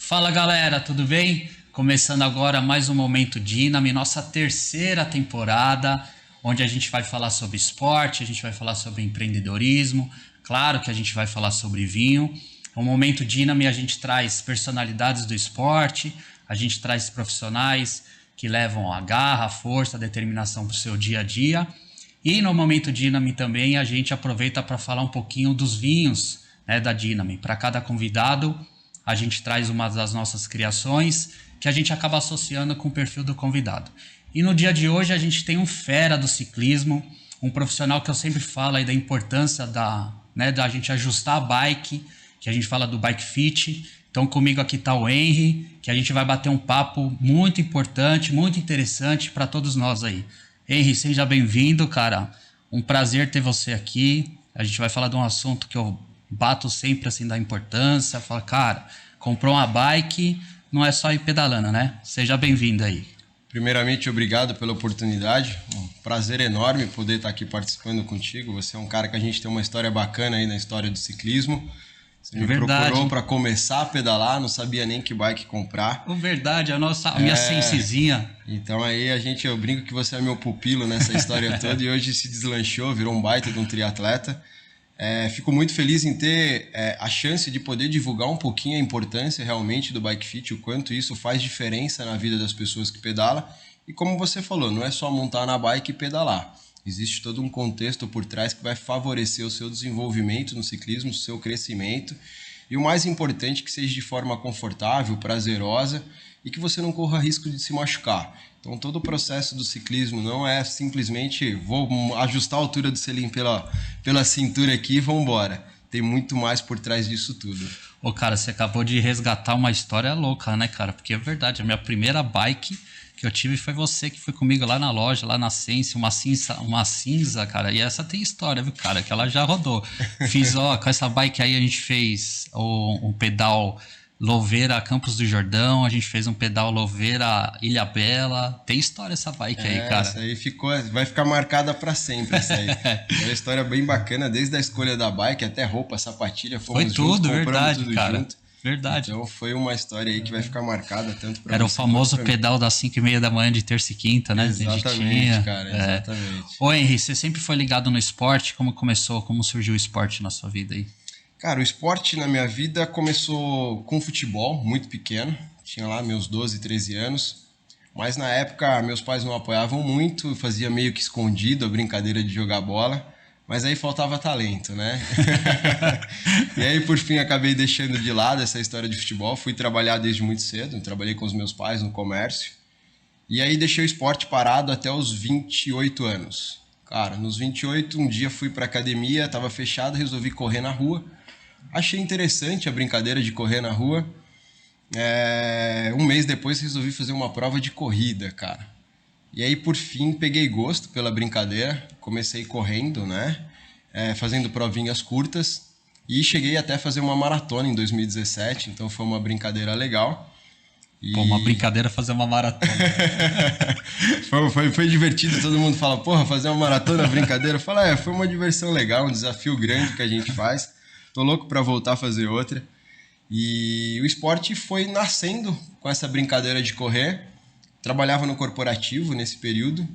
Fala galera, tudo bem? Começando agora mais um Momento Dynami, nossa terceira temporada, onde a gente vai falar sobre esporte, a gente vai falar sobre empreendedorismo, claro que a gente vai falar sobre vinho. No Momento Dynami a gente traz personalidades do esporte, a gente traz profissionais que levam a garra, a força, a determinação para o seu dia a dia. E no Momento Dynami também a gente aproveita para falar um pouquinho dos vinhos, né, da Dynami. Para cada convidado a gente traz uma das nossas criações que a gente acaba associando com o perfil do convidado. E no dia de hoje a gente tem um fera do ciclismo, um profissional que eu sempre falo aí da importância da gente ajustar a bike, que a gente fala do bike fit. Então comigo aqui está o Henry, que a gente vai bater um papo muito importante, muito interessante para todos nós aí. Henry, seja bem-vindo, cara. Um prazer ter você aqui. A gente vai falar de um assunto que eu bato sempre assim da importância. Falo, cara, comprou uma bike, não é só ir pedalando, né? Seja bem-vindo aí. Primeiramente, obrigado pela oportunidade. Um prazer enorme poder estar aqui participando contigo. Você é um cara que a gente tem uma história bacana aí na história do ciclismo. Você me procurou para começar a pedalar, não sabia nem que bike comprar. Verdade, a minha sensezinha. Então aí eu brinco que você é meu pupilo nessa história toda e hoje se deslanchou, virou um baita de um triatleta. Fico muito feliz em ter a chance de poder divulgar um pouquinho a importância realmente do bike fit, o quanto isso faz diferença na vida das pessoas que pedalam. E como você falou, não é só montar na bike e pedalar. Existe todo um contexto por trás que vai favorecer o seu desenvolvimento no ciclismo, o seu crescimento. E o mais importante, que seja de forma confortável, prazerosa e que você não corra risco de se machucar. Então todo o processo do ciclismo não é simplesmente vou ajustar a altura do selim pela cintura aqui e vamos embora. Tem muito mais por trás disso tudo. Ô, cara, você acabou de resgatar uma história louca, né, cara? Porque é verdade, a minha primeira bike que eu tive foi você que foi comigo lá na loja, lá na Sense, uma cinza, cara. E essa tem história, viu, cara? Que ela já rodou. Fiz, com essa bike aí a gente fez um pedal Louveira Campos do Jordão, a gente fez um pedal Louveira Ilhabela. Tem história essa bike aí, cara. Essa aí vai ficar marcada para sempre, essa aí. É uma história bem bacana, desde a escolha da bike até roupa, sapatilha, fomos foi tudo, juntos, verdade, tudo cara. Junto. Verdade. Então foi uma história aí que vai ficar marcada tanto para Era o famoso pedal das 5h30 da manhã de terça e quinta, né? Exatamente, cara, exatamente. Ô Henry, você sempre foi ligado no esporte? Como começou? Como surgiu o esporte na sua vida aí? Cara, o esporte na minha vida começou com futebol, muito pequeno. Tinha lá meus 12, 13 anos. Mas na época meus pais não apoiavam muito, fazia meio que escondido a brincadeira de jogar bola. Mas aí faltava talento, né? E aí, por fim, acabei deixando de lado essa história de futebol. Fui trabalhar desde muito cedo. Trabalhei com os meus pais no comércio. E aí deixei o esporte parado até os 28 anos. Cara, nos 28, um dia fui pra academia, tava fechado, resolvi correr na rua. Achei interessante a brincadeira de correr na rua. Um mês depois, resolvi fazer uma prova de corrida, cara. E aí, por fim, peguei gosto pela brincadeira, comecei correndo, né? Fazendo provinhas curtas e cheguei até a fazer uma maratona em 2017, então foi uma brincadeira legal. Pô, uma brincadeira fazer uma maratona. foi divertido, todo mundo fala, porra, fazer uma maratona, brincadeira. Fala, foi uma diversão legal, um desafio grande que a gente faz. Tô louco pra voltar a fazer outra. E o esporte foi nascendo com essa brincadeira de correr. Trabalhava no corporativo nesse período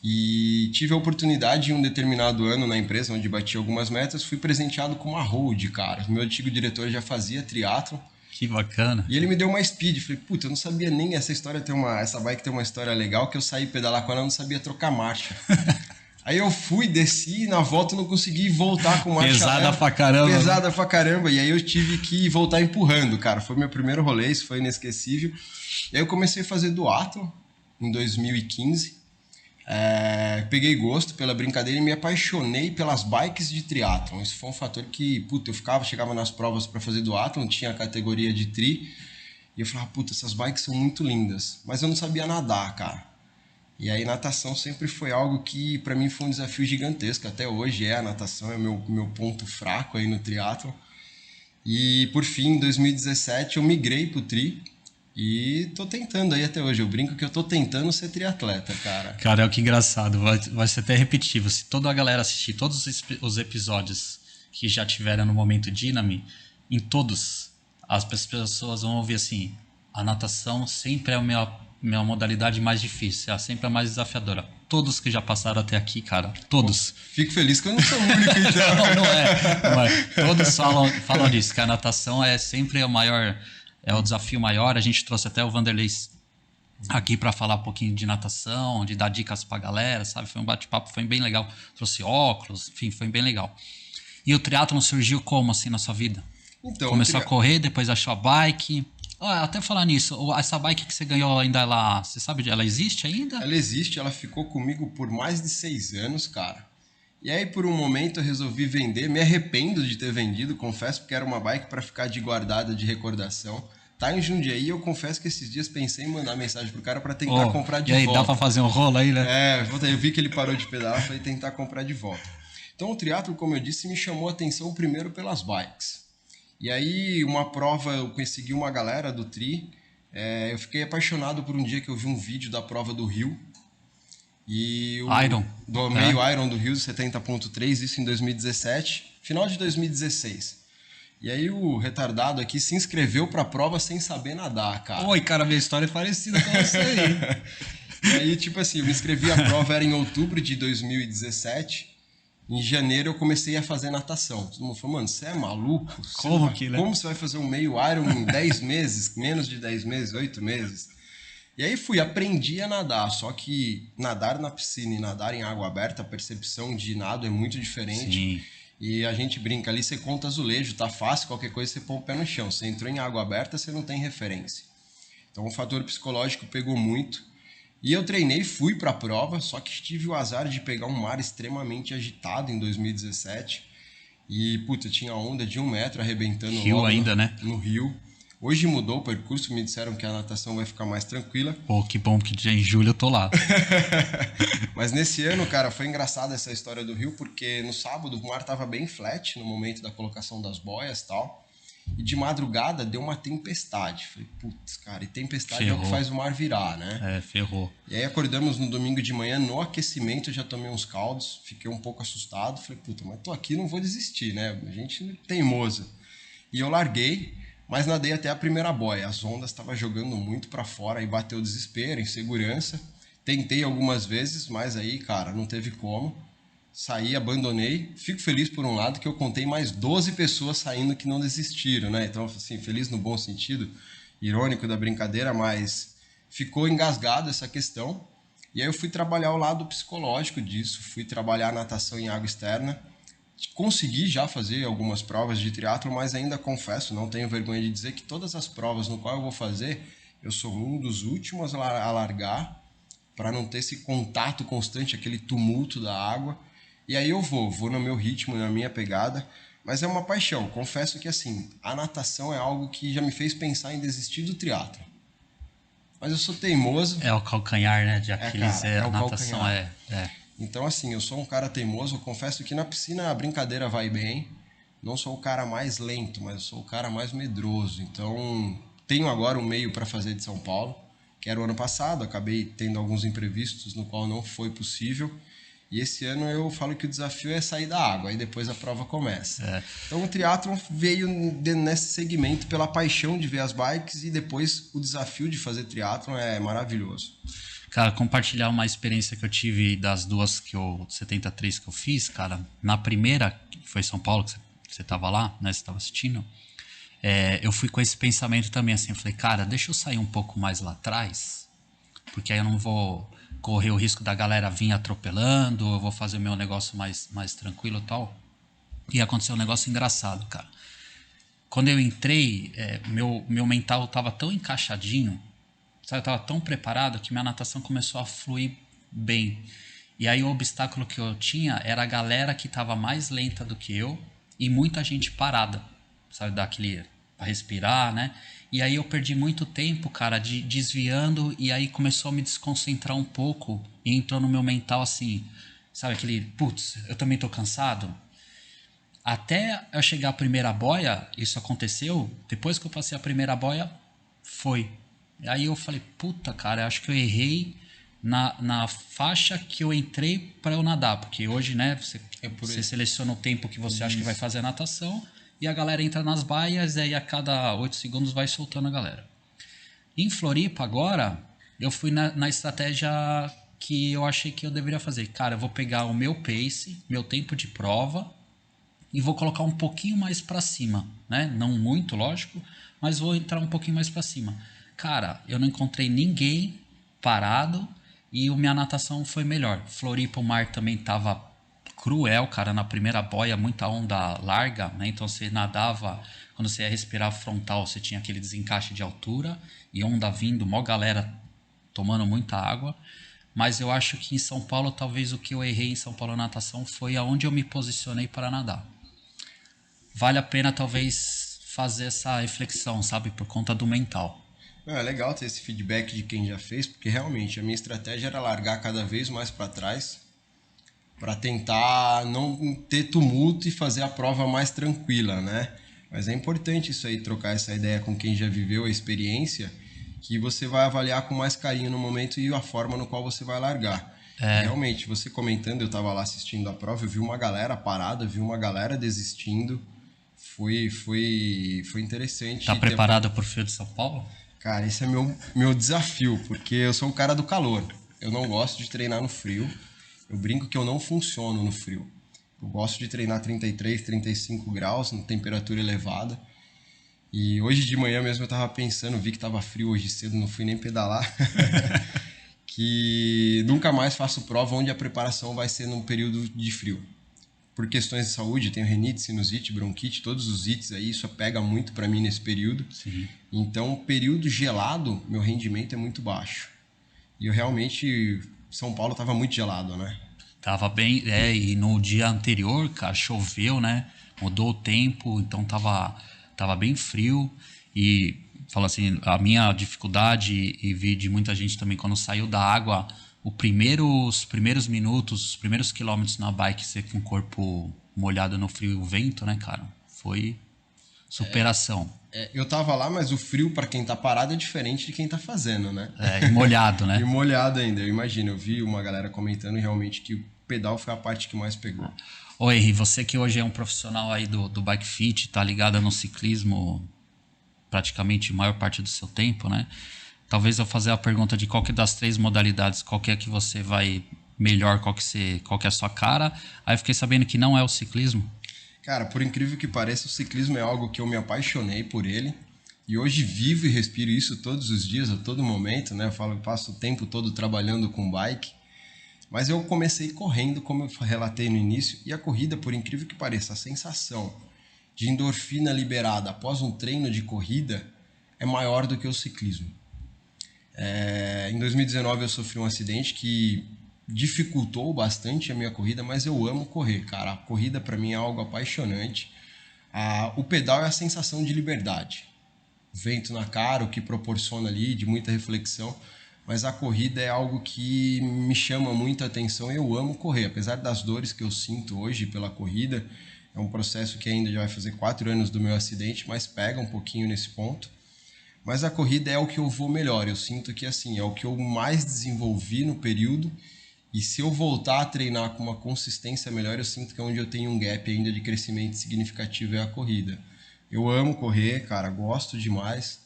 e tive a oportunidade em um determinado ano na empresa, onde bati algumas metas, fui presenteado com uma road, cara. Meu antigo diretor já fazia triatlon. Que bacana. E ele me deu uma speed. Falei, puta, eu não sabia nem essa bike tem uma história legal, que eu saí pedalar com ela, eu não sabia trocar marcha. Aí eu fui, desci e na volta eu não consegui voltar com marcha pesada pra caramba. Pesada pra caramba. E aí eu tive que voltar empurrando, cara. Foi meu primeiro rolê, isso foi inesquecível. E aí eu comecei a fazer duatlon em 2015. Peguei gosto pela brincadeira e me apaixonei pelas bikes de triatlon. Isso foi um fator que, puta, chegava nas provas para fazer duatlon, tinha a categoria de tri. E eu falava, puta, essas bikes são muito lindas. Mas eu não sabia nadar, cara. E aí natação sempre foi algo que para mim foi um desafio gigantesco. Até hoje a natação é meu ponto fraco aí no triatlon. E por fim, em 2017 eu migrei pro tri e tô tentando aí até hoje. Eu brinco que eu tô tentando ser triatleta, cara. Cara, é que engraçado, vai ser até repetitivo. Se toda a galera assistir todos os episódios que já tiveram no Momento Dynami, em todos as pessoas vão ouvir assim, a natação sempre é a minha modalidade mais difícil, é sempre a mais desafiadora. Todos que já passaram até aqui, cara, todos. Fico feliz que eu não sou o único, então. Não é. Todos falam disso, que a natação é sempre é o desafio maior. A gente trouxe até o Vanderlei aqui para falar um pouquinho de natação, de dar dicas pra galera, sabe? Foi um bate-papo, foi bem legal. Trouxe óculos, enfim, foi bem legal. E o triatlon surgiu como, assim, na sua vida? Então, Começou a correr, depois achou a bike. Até falar nisso, essa bike que você ganhou ainda, você sabe, ela existe ainda? ela existe, ela ficou comigo por mais de 6 anos, cara. E aí, por um momento, eu resolvi vender. Me arrependo de ter vendido, confesso, porque era uma bike para ficar de guardada de recordação. Tá em Jundiaí, eu confesso que esses dias pensei em mandar mensagem pro cara para tentar comprar de volta. E aí, dá pra fazer um rolo aí, né? Eu vi que ele parou de pedalar, falei tentar comprar de volta. Então, o triatlo, como eu disse, me chamou a atenção primeiro pelas bikes. E aí, uma prova, eu consegui uma galera do tri. Eu fiquei apaixonado por um dia que eu vi um vídeo da prova do Rio. Iron. Do meio Iron do Rio, 70.3, isso em 2017, final de 2016. E aí o retardado aqui se inscreveu pra prova sem saber nadar, cara. Oi, cara, minha história é parecida com você aí. E aí, tipo assim, eu me inscrevi, a prova era em outubro de 2017. Em janeiro eu comecei a fazer natação. Todo mundo falou, mano, você é maluco? Como você vai fazer um meio Iron em 10 meses? Menos de 10 meses, 8 meses? E aí aprendi a nadar, só que nadar na piscina e nadar em água aberta, a percepção de nado é muito diferente. Sim. E a gente brinca ali, você conta azulejo, tá fácil, qualquer coisa você põe o pé no chão. Você entrou em água aberta, você não tem referência. Então o fator psicológico pegou muito. E eu treinei, fui pra prova, só que tive o azar de pegar um mar extremamente agitado em 2017. E, puta, tinha onda de 1 metro arrebentando Rio ainda, né? No rio. Hoje mudou o percurso, me disseram que a natação vai ficar mais tranquila. Pô, que bom que já em julho eu tô lá. Mas nesse ano, cara, foi engraçada essa história do rio, porque no sábado o mar tava bem flat no momento da colocação das boias e tal. E de madrugada deu uma tempestade. Falei, putz, cara, e tempestade ferrou. É o que faz o mar virar, né? Ferrou. E aí acordamos no domingo de manhã, no aquecimento eu já tomei uns caldos, fiquei um pouco assustado. Falei, puta, mas tô aqui, não vou desistir, né? A gente é teimoso. E eu larguei, mas nadei até a primeira boia. As ondas estavam jogando muito para fora, aí bateu desespero, insegurança. Tentei algumas vezes, mas aí, cara, não teve como. Saí, abandonei. Fico feliz por um lado que eu contei mais 12 pessoas saindo que não desistiram, né? Então, assim, feliz no bom sentido, irônico da brincadeira, mas ficou engasgado essa questão. E aí eu fui trabalhar o lado psicológico disso, fui trabalhar natação em água externa. Consegui já fazer algumas provas de triatlo, mas ainda confesso, não tenho vergonha de dizer que todas as provas no qual eu vou fazer, eu sou um dos últimos a largar para não ter esse contato constante, aquele tumulto da água. E aí eu vou no meu ritmo, na minha pegada, mas é uma paixão. Confesso que assim, a natação é algo que já me fez pensar em desistir do triatlo. Mas eu sou teimoso. É o calcanhar, né, de Aquiles, cara, a o natação calcanhar. é. Então assim, eu sou um cara teimoso, eu confesso que na piscina a brincadeira vai bem. Não sou o cara mais lento, mas eu sou o cara mais medroso. Então, tenho agora um meio para fazer de São Paulo, que era o ano passado, acabei tendo alguns imprevistos no qual não foi possível. E esse ano eu falo que o desafio é sair da água, aí depois a prova começa. Então o triatlon veio nesse segmento pela paixão de ver as bikes e depois o desafio de fazer triatlon é maravilhoso. Cara, compartilhar uma experiência que eu tive das duas 73 que eu fiz, cara. Na primeira, que foi São Paulo, que você tava lá, né, você tava assistindo, eu fui com esse pensamento também, assim, eu falei, cara, deixa eu sair um pouco mais lá atrás, porque aí eu não vou correr o risco da galera vir atropelando, eu vou fazer o meu negócio mais tranquilo e tal. E aconteceu um negócio engraçado, cara. Quando eu entrei, meu mental tava tão encaixadinho, sabe, eu tava tão preparado que minha natação começou a fluir bem. E aí o obstáculo que eu tinha era a galera que tava mais lenta do que eu e muita gente parada, sabe, daquele para respirar, né? E aí eu perdi muito tempo, cara, desviando, e aí começou a me desconcentrar um pouco e entrou no meu mental assim, sabe, aquele, putz, eu também tô cansado. Até eu chegar à primeira boia, isso aconteceu, depois que eu passei a primeira boia, foi. E aí eu falei, puta, cara, acho que eu errei na faixa que eu entrei para eu nadar, porque hoje, né, você seleciona o tempo que você acha que vai fazer a natação e a galera entra nas baias e aí a cada 8 segundos vai soltando a galera. Em Floripa agora, eu fui na estratégia que eu achei que eu deveria fazer. Cara, eu vou pegar o meu pace, meu tempo de prova e vou colocar um pouquinho mais para cima, né? Não muito, lógico, mas vou entrar um pouquinho mais para cima. Cara, eu não encontrei ninguém parado e minha natação foi melhor. Floripa, o mar também tava cruel, cara, na primeira boia, muita onda larga, né? Então você nadava, quando você ia respirar frontal, você tinha aquele desencaixe de altura e onda vindo, mó galera tomando muita água. Mas eu acho que em São Paulo, talvez o que eu errei em São Paulo na natação foi aonde eu me posicionei para nadar. Vale a pena talvez fazer essa reflexão, sabe, por conta do mental. É legal ter esse feedback de quem já fez, porque realmente a minha estratégia era largar cada vez mais para trás, para tentar não ter tumulto e fazer a prova mais tranquila, né? Mas é importante isso aí, trocar essa ideia com quem já viveu a experiência, que você vai avaliar com mais carinho no momento e a forma no qual você vai largar. Realmente, você comentando, eu estava lá assistindo a prova, eu vi uma galera parada, vi uma galera desistindo, foi interessante. Tá preparado pro frio de São Paulo? Cara, esse é meu desafio, porque eu sou um cara do calor. Eu não gosto de treinar no frio. Eu brinco que eu não funciono no frio. Eu gosto de treinar 33, 35 graus, em temperatura elevada. E hoje de manhã mesmo eu tava pensando, vi que tava frio hoje cedo, não fui nem pedalar. Que nunca mais faço prova onde a preparação vai ser num período de frio. Por questões de saúde, tenho renite, sinusite, bronquite, todos os ites aí, isso pega muito para mim nesse período. Sim. Então, período gelado, meu rendimento é muito baixo. E eu realmente, São Paulo estava muito gelado, né? Tava bem, e no dia anterior, cara, choveu, né? Mudou o tempo, então tava bem frio. E, falo assim, a minha dificuldade, e vi de muita gente também, quando saiu da água, os primeiros minutos, os primeiros quilômetros na bike, você com o corpo molhado no frio e o vento, né, cara? Foi superação. Eu tava lá, mas o frio para quem tá parado é diferente de quem tá fazendo, né? E molhado, né? E molhado ainda, eu imagino. Eu vi uma galera comentando realmente que o pedal foi a parte que mais pegou. Ô Henri, você que hoje é um profissional aí do bike fit, tá ligado no ciclismo praticamente a maior parte do seu tempo, né? Talvez eu fazer a pergunta de qual que das 3 modalidades, qual que é que você vai melhor, qual que é a sua cara. Aí eu fiquei sabendo que não é o ciclismo. Cara, por incrível que pareça, o ciclismo é algo que eu me apaixonei por ele. E hoje vivo e respiro isso todos os dias, a todo momento, né? Eu passo o tempo todo trabalhando com bike. Mas eu comecei correndo, como eu relatei no início, e a corrida, por incrível que pareça, a sensação de endorfina liberada após um treino de corrida é maior do que o ciclismo. Em 2019 eu sofri um acidente que dificultou bastante a minha corrida, mas eu amo correr, cara. A corrida para mim é algo apaixonante. O pedal é a sensação de liberdade. O vento na cara, o que proporciona ali, de muita reflexão. Mas a corrida é algo que me chama muita atenção e eu amo correr. Apesar das dores que eu sinto hoje pela corrida, é um processo que ainda já vai fazer 4 anos do meu acidente, mas pega um pouquinho nesse ponto. Mas a corrida é o que eu vou melhor. Eu sinto que assim, é o que eu mais desenvolvi no período. E se eu voltar a treinar com uma consistência melhor, eu sinto que é onde eu tenho um gap ainda de crescimento significativo é a corrida. Eu amo correr, cara, gosto demais.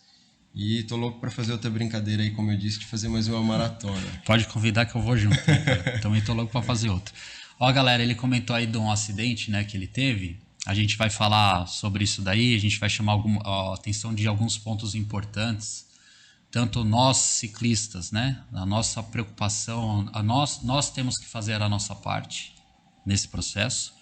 E tô louco pra fazer outra brincadeira aí, como eu disse, de fazer mais uma maratona. Pode convidar que eu vou junto, né, cara? Também tô louco pra fazer outra. Ó, galera, ele comentou aí de um acidente, né, que ele teve. A gente vai falar sobre isso daí, a gente vai chamar a atenção de alguns pontos importantes. Tanto nós ciclistas, né, a nossa preocupação, nós temos que fazer a nossa parte nesse processo.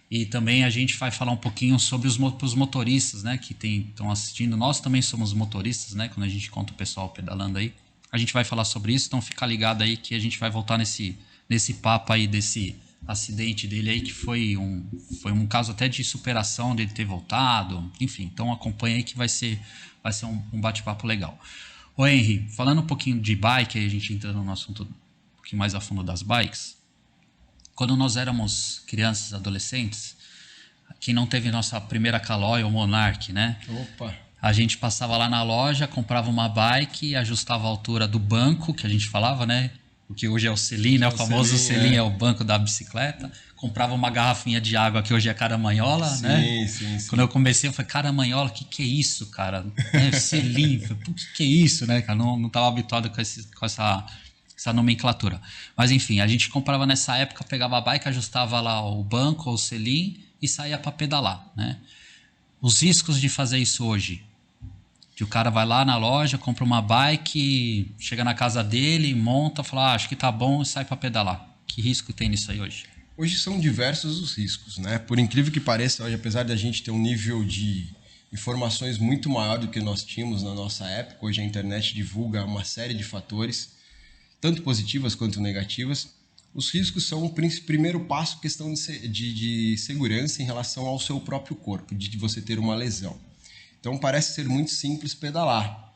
E também a gente vai falar um pouquinho sobre os motoristas, né, que estão assistindo. Nós também somos motoristas, né, quando a gente conta o pessoal pedalando aí. A gente vai falar sobre isso, então fica ligado aí que a gente vai voltar nesse papo aí desse acidente dele aí, que foi um caso até de superação dele ter voltado. Enfim, então acompanha aí que vai ser um bate-papo legal. Ô Henry, falando um pouquinho de bike, aí a gente entrando no assunto um pouquinho mais a fundo das bikes. Quando nós éramos crianças, adolescentes, quem não teve nossa primeira Caloi ou Monarch, né? Opa! A gente passava lá na loja, comprava uma bike, ajustava a altura do banco, que a gente falava, né? o que hoje é o selim, né? O famoso selim é o banco da bicicleta. Comprava uma garrafinha de água que hoje é caramanhola, né? Sim. Quando eu comecei, eu falei, caramanhola, que é isso, cara? Selim, que é isso, né, cara? Não tava habituado com essa nomenclatura. Mas enfim, a gente comprava nessa época, pegava a bike, ajustava lá o banco ou o selim e saía para pedalar, né? Os riscos de fazer isso hoje. Que o cara vai lá na loja, compra uma bike, chega na casa dele, monta, fala, acho que tá bom e sai para pedalar. Que risco tem nisso aí hoje? Hoje são diversos os riscos, né? Por incrível que pareça, hoje, apesar da gente ter um nível de informações muito maior do que nós tínhamos na nossa época, hoje a internet divulga uma série de fatores, tanto positivas quanto negativas. Os riscos são o primeiro passo, questão de segurança em relação ao seu próprio corpo, de você ter uma lesão. Então parece ser muito simples pedalar,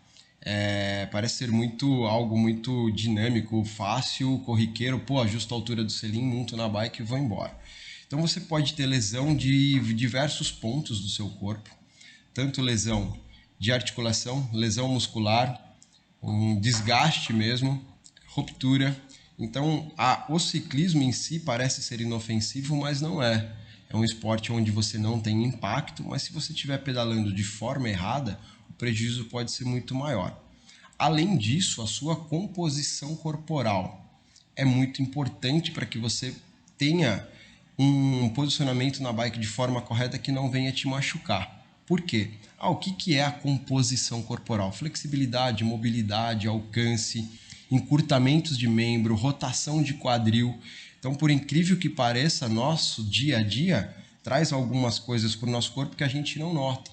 parece ser algo muito dinâmico, fácil, corriqueiro, ajusto a altura do selim, monto na bike e vou embora. Então você pode ter lesão de diversos pontos do seu corpo, tanto lesão de articulação, lesão muscular, um desgaste mesmo, ruptura. Então o ciclismo em si parece ser inofensivo, mas não é. É um esporte onde você não tem impacto, mas se você estiver pedalando de forma errada, o prejuízo pode ser muito maior. Além disso, a sua composição corporal é muito importante para que você tenha um posicionamento na bike de forma correta que não venha te machucar. Por quê? O que é a composição corporal? Flexibilidade, mobilidade, alcance, encurtamentos de membro, rotação de quadril. Então, por incrível que pareça, nosso dia a dia traz algumas coisas para o nosso corpo que a gente não nota.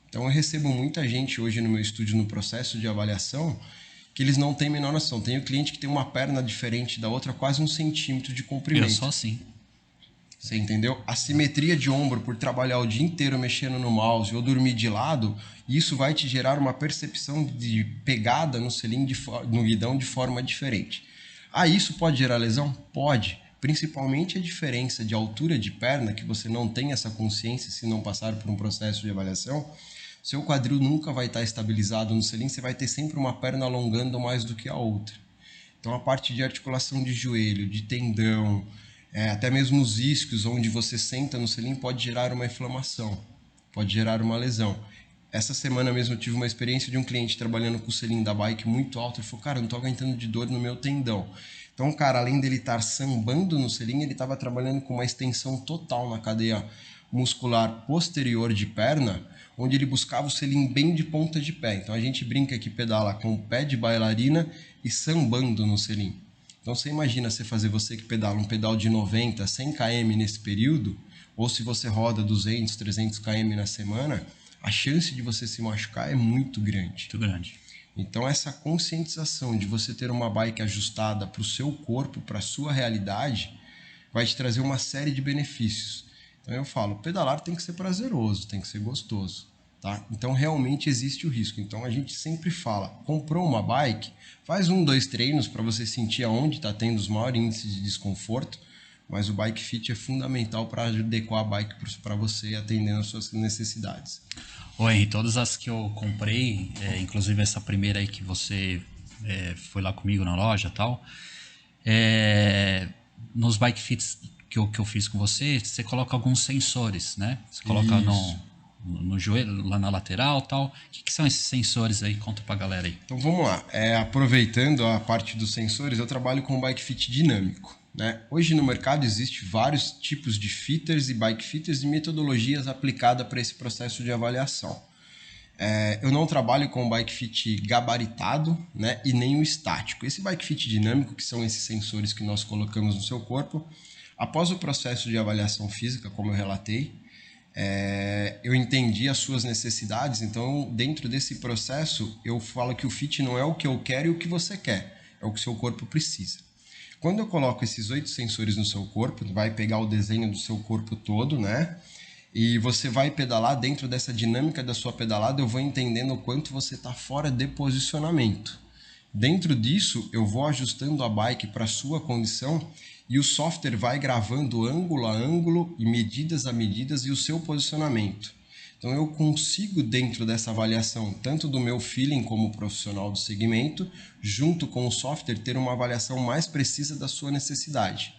Então, eu recebo muita gente hoje no meu estúdio, no processo de avaliação, que eles não têm a menor noção. Tem um cliente que tem uma perna diferente da outra, quase 1 centímetro de comprimento. Eu sou assim. Você entendeu? A simetria de ombro por trabalhar o dia inteiro mexendo no mouse ou dormir de lado, isso vai te gerar uma percepção de pegada no selim, no guidão de forma diferente. Isso pode gerar lesão? Pode. Principalmente a diferença de altura de perna, que você não tem essa consciência se não passar por um processo de avaliação. Seu quadril nunca vai estar estabilizado no selim, você vai ter sempre uma perna alongando mais do que a outra. Então a parte de articulação de joelho, de tendão, até mesmo os isquios, onde você senta no selim, pode gerar uma inflamação, pode gerar uma lesão. Essa semana mesmo eu tive uma experiência de um cliente trabalhando com o selim da bike muito alto. Ele falou, cara, eu não tô aguentando de dor no meu tendão. Então, cara, além dele estar sambando no selim, ele estava trabalhando com uma extensão total na cadeia muscular posterior de perna, onde ele buscava o selim bem de ponta de pé. Então, a gente brinca que pedala com o pé de bailarina e sambando no selim. Então, você imagina você que pedala um pedal de 90, 100 km nesse período, ou se você roda 200, 300 km na semana, a chance de você se machucar é muito grande. Muito grande. Então, essa conscientização de você ter uma bike ajustada para o seu corpo, para a sua realidade, vai te trazer uma série de benefícios. Então, eu falo, pedalar tem que ser prazeroso, tem que ser gostoso. Tá? Então, realmente existe o risco. Então, a gente sempre fala, comprou uma bike, faz 1, 2 treinos para você sentir aonde está tendo os maiores índices de desconforto, mas o Bike Fit é fundamental para adequar a bike para você, atendendo às suas necessidades. Henry, todas as que eu comprei, inclusive essa primeira aí que você foi lá comigo na loja e tal, nos Bike Fits que eu fiz com você, você coloca alguns sensores, né? Você coloca no joelho, lá na lateral e tal. O que são esses sensores aí? Conta pra galera aí. Então vamos lá. Aproveitando a parte dos sensores, eu trabalho com Bike Fit dinâmico. Né? Hoje no mercado existe vários tipos de fitters e bike fitters e metodologias aplicadas para esse processo de avaliação. Eu não trabalho com o bike fit gabaritado, né? E nem o estático. Esse bike fit dinâmico, que são esses sensores que nós colocamos no seu corpo, após o processo de avaliação física, como eu relatei, eu entendi as suas necessidades. Então, dentro desse processo, eu falo que o fit não é o que eu quero e o que você quer, é o que o seu corpo precisa. Quando eu coloco esses 8 sensores no seu corpo, vai pegar o desenho do seu corpo todo, né? E você vai pedalar. Dentro dessa dinâmica da sua pedalada, eu vou entendendo o quanto você está fora de posicionamento. Dentro disso, eu vou ajustando a bike para a sua condição e o software vai gravando ângulo a ângulo e medidas a medidas e o seu posicionamento. Então eu consigo, dentro dessa avaliação, tanto do meu feeling como profissional do segmento, junto com o software, ter uma avaliação mais precisa da sua necessidade.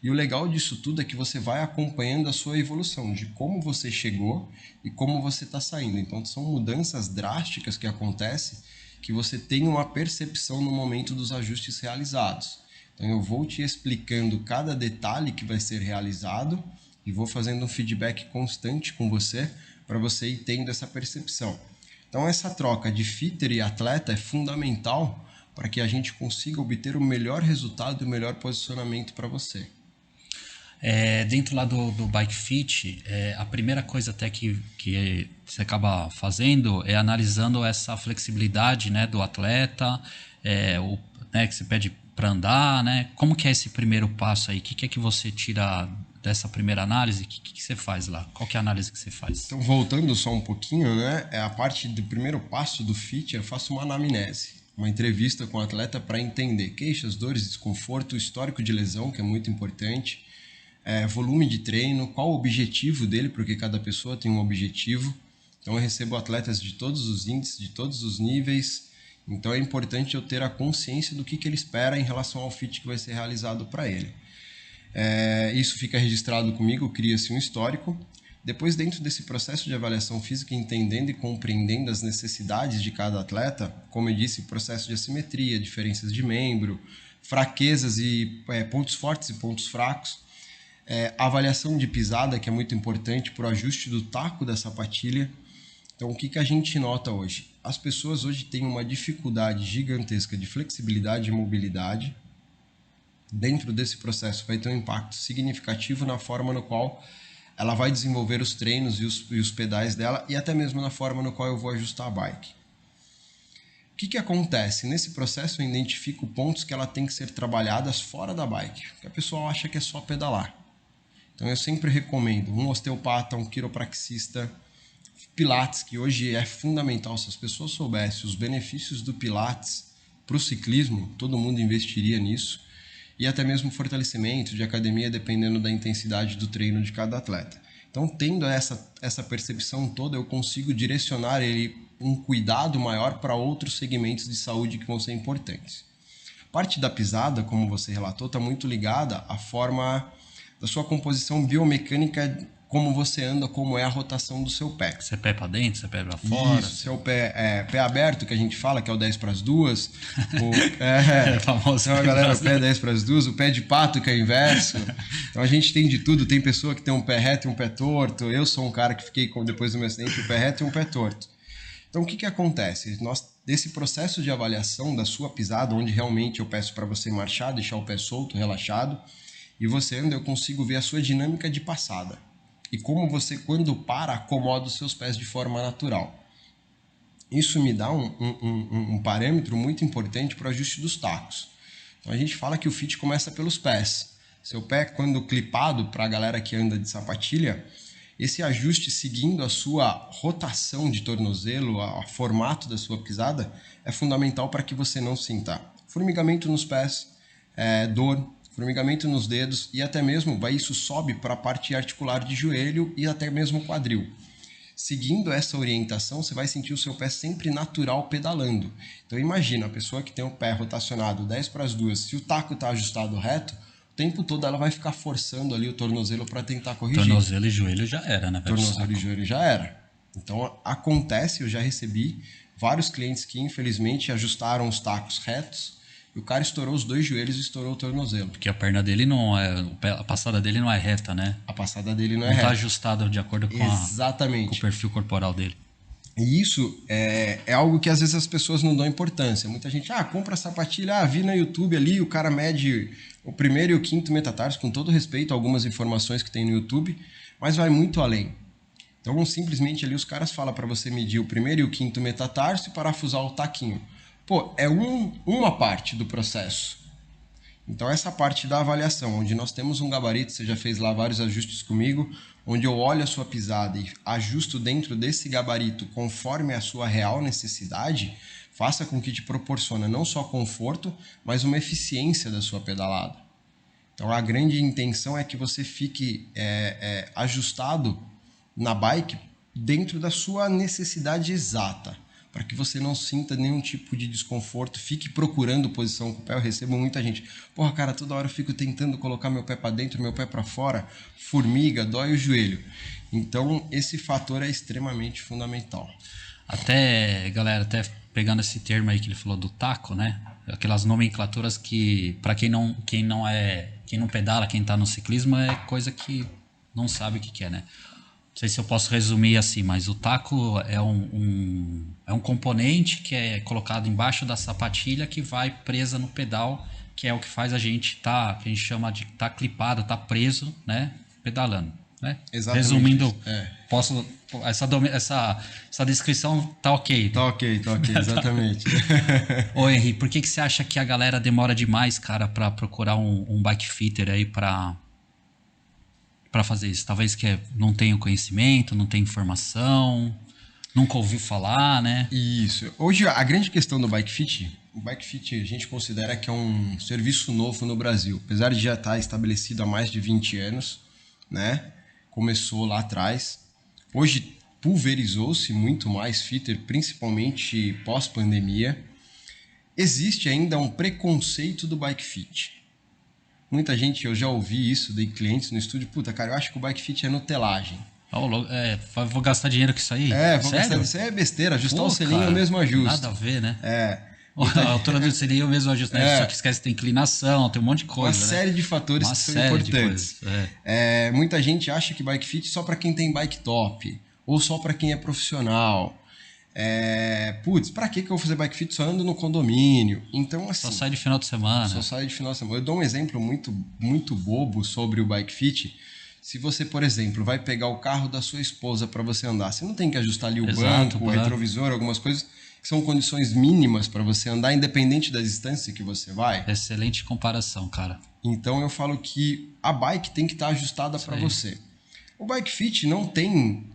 E o legal disso tudo é que você vai acompanhando a sua evolução, de como você chegou e como você está saindo. Então são mudanças drásticas que acontecem que você tem uma percepção no momento dos ajustes realizados. Então eu vou te explicando cada detalhe que vai ser realizado e vou fazendo um feedback constante com você para você ir tendo essa percepção. Então essa troca de fitter e atleta é fundamental para que a gente consiga obter o melhor resultado e o melhor posicionamento para você. Dentro lá do Bike Fit, a primeira coisa até que você acaba fazendo é analisando essa flexibilidade, né, do atleta, né, que você pede para andar, né? Como que é esse primeiro passo aí? O que é que você tira dessa primeira análise? O que você faz lá? Qual que é a análise que você faz? Então, voltando só um pouquinho, né? A parte do primeiro passo do fit, eu faço uma anamnese, uma entrevista com o atleta para entender queixas, dores, desconforto, histórico de lesão, que é muito importante, volume de treino, qual o objetivo dele, porque cada pessoa tem um objetivo. Então, eu recebo atletas de todos os índices, de todos os níveis. Então, é importante eu ter a consciência do que ele espera em relação ao fit que vai ser realizado para ele. Isso fica registrado comigo, cria-se um histórico. Depois, dentro desse processo de avaliação física, entendendo e compreendendo as necessidades de cada atleta, como eu disse, processo de assimetria, diferenças de membro, fraquezas e pontos fortes e pontos fracos, a avaliação de pisada, que é muito importante para o ajuste do taco da sapatilha. Então, o que a gente nota hoje? As pessoas hoje têm uma dificuldade gigantesca de flexibilidade e mobilidade. Dentro desse processo vai ter um impacto significativo na forma no qual ela vai desenvolver os treinos e os pedais dela e até mesmo na forma no qual eu vou ajustar a bike. O que acontece? Nesse processo eu identifico pontos que ela tem que ser trabalhadas fora da bike, que a pessoa acha que é só pedalar. Então eu sempre recomendo um osteopata, um quiropraxista, Pilates, que hoje é fundamental. Se as pessoas soubessem os benefícios do Pilates para o ciclismo, todo mundo investiria nisso. E até mesmo fortalecimento de academia, dependendo da intensidade do treino de cada atleta. Então, tendo essa percepção toda, eu consigo direcionar ele um cuidado maior para outros segmentos de saúde que vão ser importantes. A parte da pisada, como você relatou, está muito ligada à forma da sua composição biomecânica, como você anda, como é a rotação do seu pé. Você pé para dentro, você pé para fora? Isso, seu pé aberto, que a gente fala, que é o 10 para as duas. Famoso. Então a galera, o pé 10 para as duas, o pé de pato, que é o inverso. Então a gente tem de tudo, tem pessoa que tem um pé reto e um pé torto. Eu sou um cara que fiquei, depois do meu acidente, um pé reto e um pé torto. Então o que acontece? Desse processo de avaliação da sua pisada, onde realmente eu peço para você marchar, deixar o pé solto, relaxado, e você anda, eu consigo ver a sua dinâmica de passada. E como você, quando para, acomoda os seus pés de forma natural. Isso me dá um parâmetro muito importante para o ajuste dos tacos. Então a gente fala que o fit começa pelos pés. Seu pé, quando clipado, para a galera que anda de sapatilha, esse ajuste seguindo a sua rotação de tornozelo, o formato da sua pisada, é fundamental para que você não sinta formigamento nos pés, dor, formigamento nos dedos e até mesmo isso sobe para a parte articular de joelho e até mesmo quadril. Seguindo essa orientação, você vai sentir o seu pé sempre natural pedalando. Então imagina, a pessoa que tem o pé rotacionado 10 para as duas, se o taco está ajustado reto, o tempo todo ela vai ficar forçando ali o tornozelo para tentar corrigir. Tornozelo e joelho já era, né? Tornozelo e joelho já era. Então acontece, eu já recebi vários clientes que infelizmente ajustaram os tacos retos, e o cara estourou os dois joelhos e estourou o tornozelo. Porque a perna dele não é... A passada dele não é reta, né? A passada dele não é reta. Não reta. está ajustada de acordo com, Exatamente. Com o perfil corporal dele. E isso é algo que às vezes as pessoas não dão importância. Muita gente, compra a sapatilha, vi no YouTube ali, o cara mede o primeiro e o quinto metatarso, com todo respeito a algumas informações que tem no YouTube, mas vai muito além. Então, simplesmente ali os caras falam para você medir o primeiro e o quinto metatarso e parafusar o taquinho. Pô, é uma parte do processo. Então, essa parte da avaliação, onde nós temos um gabarito, você já fez lá vários ajustes comigo, onde eu olho a sua pisada e ajusto dentro desse gabarito conforme a sua real necessidade, faça com que te proporcione não só conforto, mas uma eficiência da sua pedalada. Então, a grande intenção é que você fique ajustado na bike dentro da sua necessidade exata, para que você não sinta nenhum tipo de desconforto, fique procurando posição com o pé. Eu recebo muita gente, porra, cara, toda hora eu fico tentando colocar meu pé para dentro, meu pé para fora, formiga, dói o joelho. Então, esse fator é extremamente fundamental. Até, galera, até pegando esse termo aí que ele falou do taco, né? Aquelas nomenclaturas que, para quem não pedala, quem tá no ciclismo, é coisa que não sabe o que é, né? Não sei se eu posso resumir assim, mas o taco é um componente que é colocado embaixo da sapatilha que vai presa no pedal, que é o que faz a gente que a gente chama de tá clipado, tá preso, né? Pedalando, né? Exatamente. Resumindo, posso essa descrição tá ok. Tá ok, exatamente. Ô Henry, por que você acha que a galera demora demais, cara, para procurar um bike fitter aí para fazer isso? Talvez que não tenha conhecimento, não tenha informação, nunca ouviu falar, né? Isso. Hoje, a grande questão do Bike Fit, o Bike Fit a gente considera que é um serviço novo no Brasil. Apesar de já estar estabelecido há mais de 20 anos, né? Começou lá atrás. Hoje, pulverizou-se muito mais fitter, principalmente pós-pandemia. Existe ainda um preconceito do Bike Fit. Muita gente, eu já ouvi isso de clientes no estúdio, puta, cara, eu acho que o Bike Fit é nutelagem. Vou gastar dinheiro com isso aí? Vou Sério? gastar, isso aí é besteira, ajustar o selinho é o mesmo ajuste. Nada a ver, né? A altura do selinho é o mesmo ajuste, né? Só que esquece, tem inclinação, tem um monte de coisa, uma série de fatores que são importantes. Muita gente acha que Bike Fit é só para quem tem bike top, ou só para quem é profissional. Pra que eu vou fazer Bike Fit? Só ando no condomínio. Então, assim, só sai de final de semana. Eu dou um exemplo muito, muito bobo sobre o Bike Fit. Se você, por exemplo, vai pegar o carro da sua esposa para você andar, você não tem que ajustar ali o banco, o retrovisor, algumas coisas que são condições mínimas para você andar, independente da distância que você vai. Excelente comparação, cara. Então eu falo que a bike tem que estar ajustada para você. O Bike Fit não tem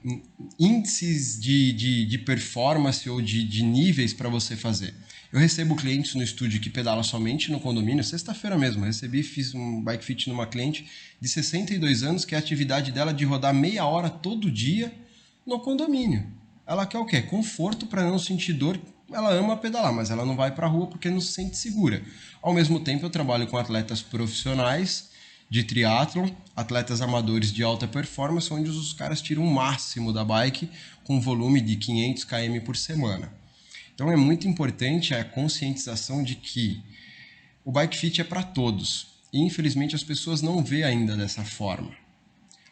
índices de performance ou de níveis para você fazer. Eu recebo clientes no estúdio que pedala somente no condomínio. Sexta-feira mesmo, fiz um Bike Fit numa cliente de 62 anos, que é a atividade dela de rodar meia hora todo dia no condomínio. Ela quer o quê? Conforto para não sentir dor. Ela ama pedalar, mas ela não vai para a rua porque não se sente segura. Ao mesmo tempo, eu trabalho com atletas profissionais de triatlon, atletas amadores de alta performance, onde os caras tiram o máximo da bike com volume de 500 km por semana. Então é muito importante a conscientização de que o Bike Fit é para todos. E infelizmente as pessoas não vê ainda dessa forma.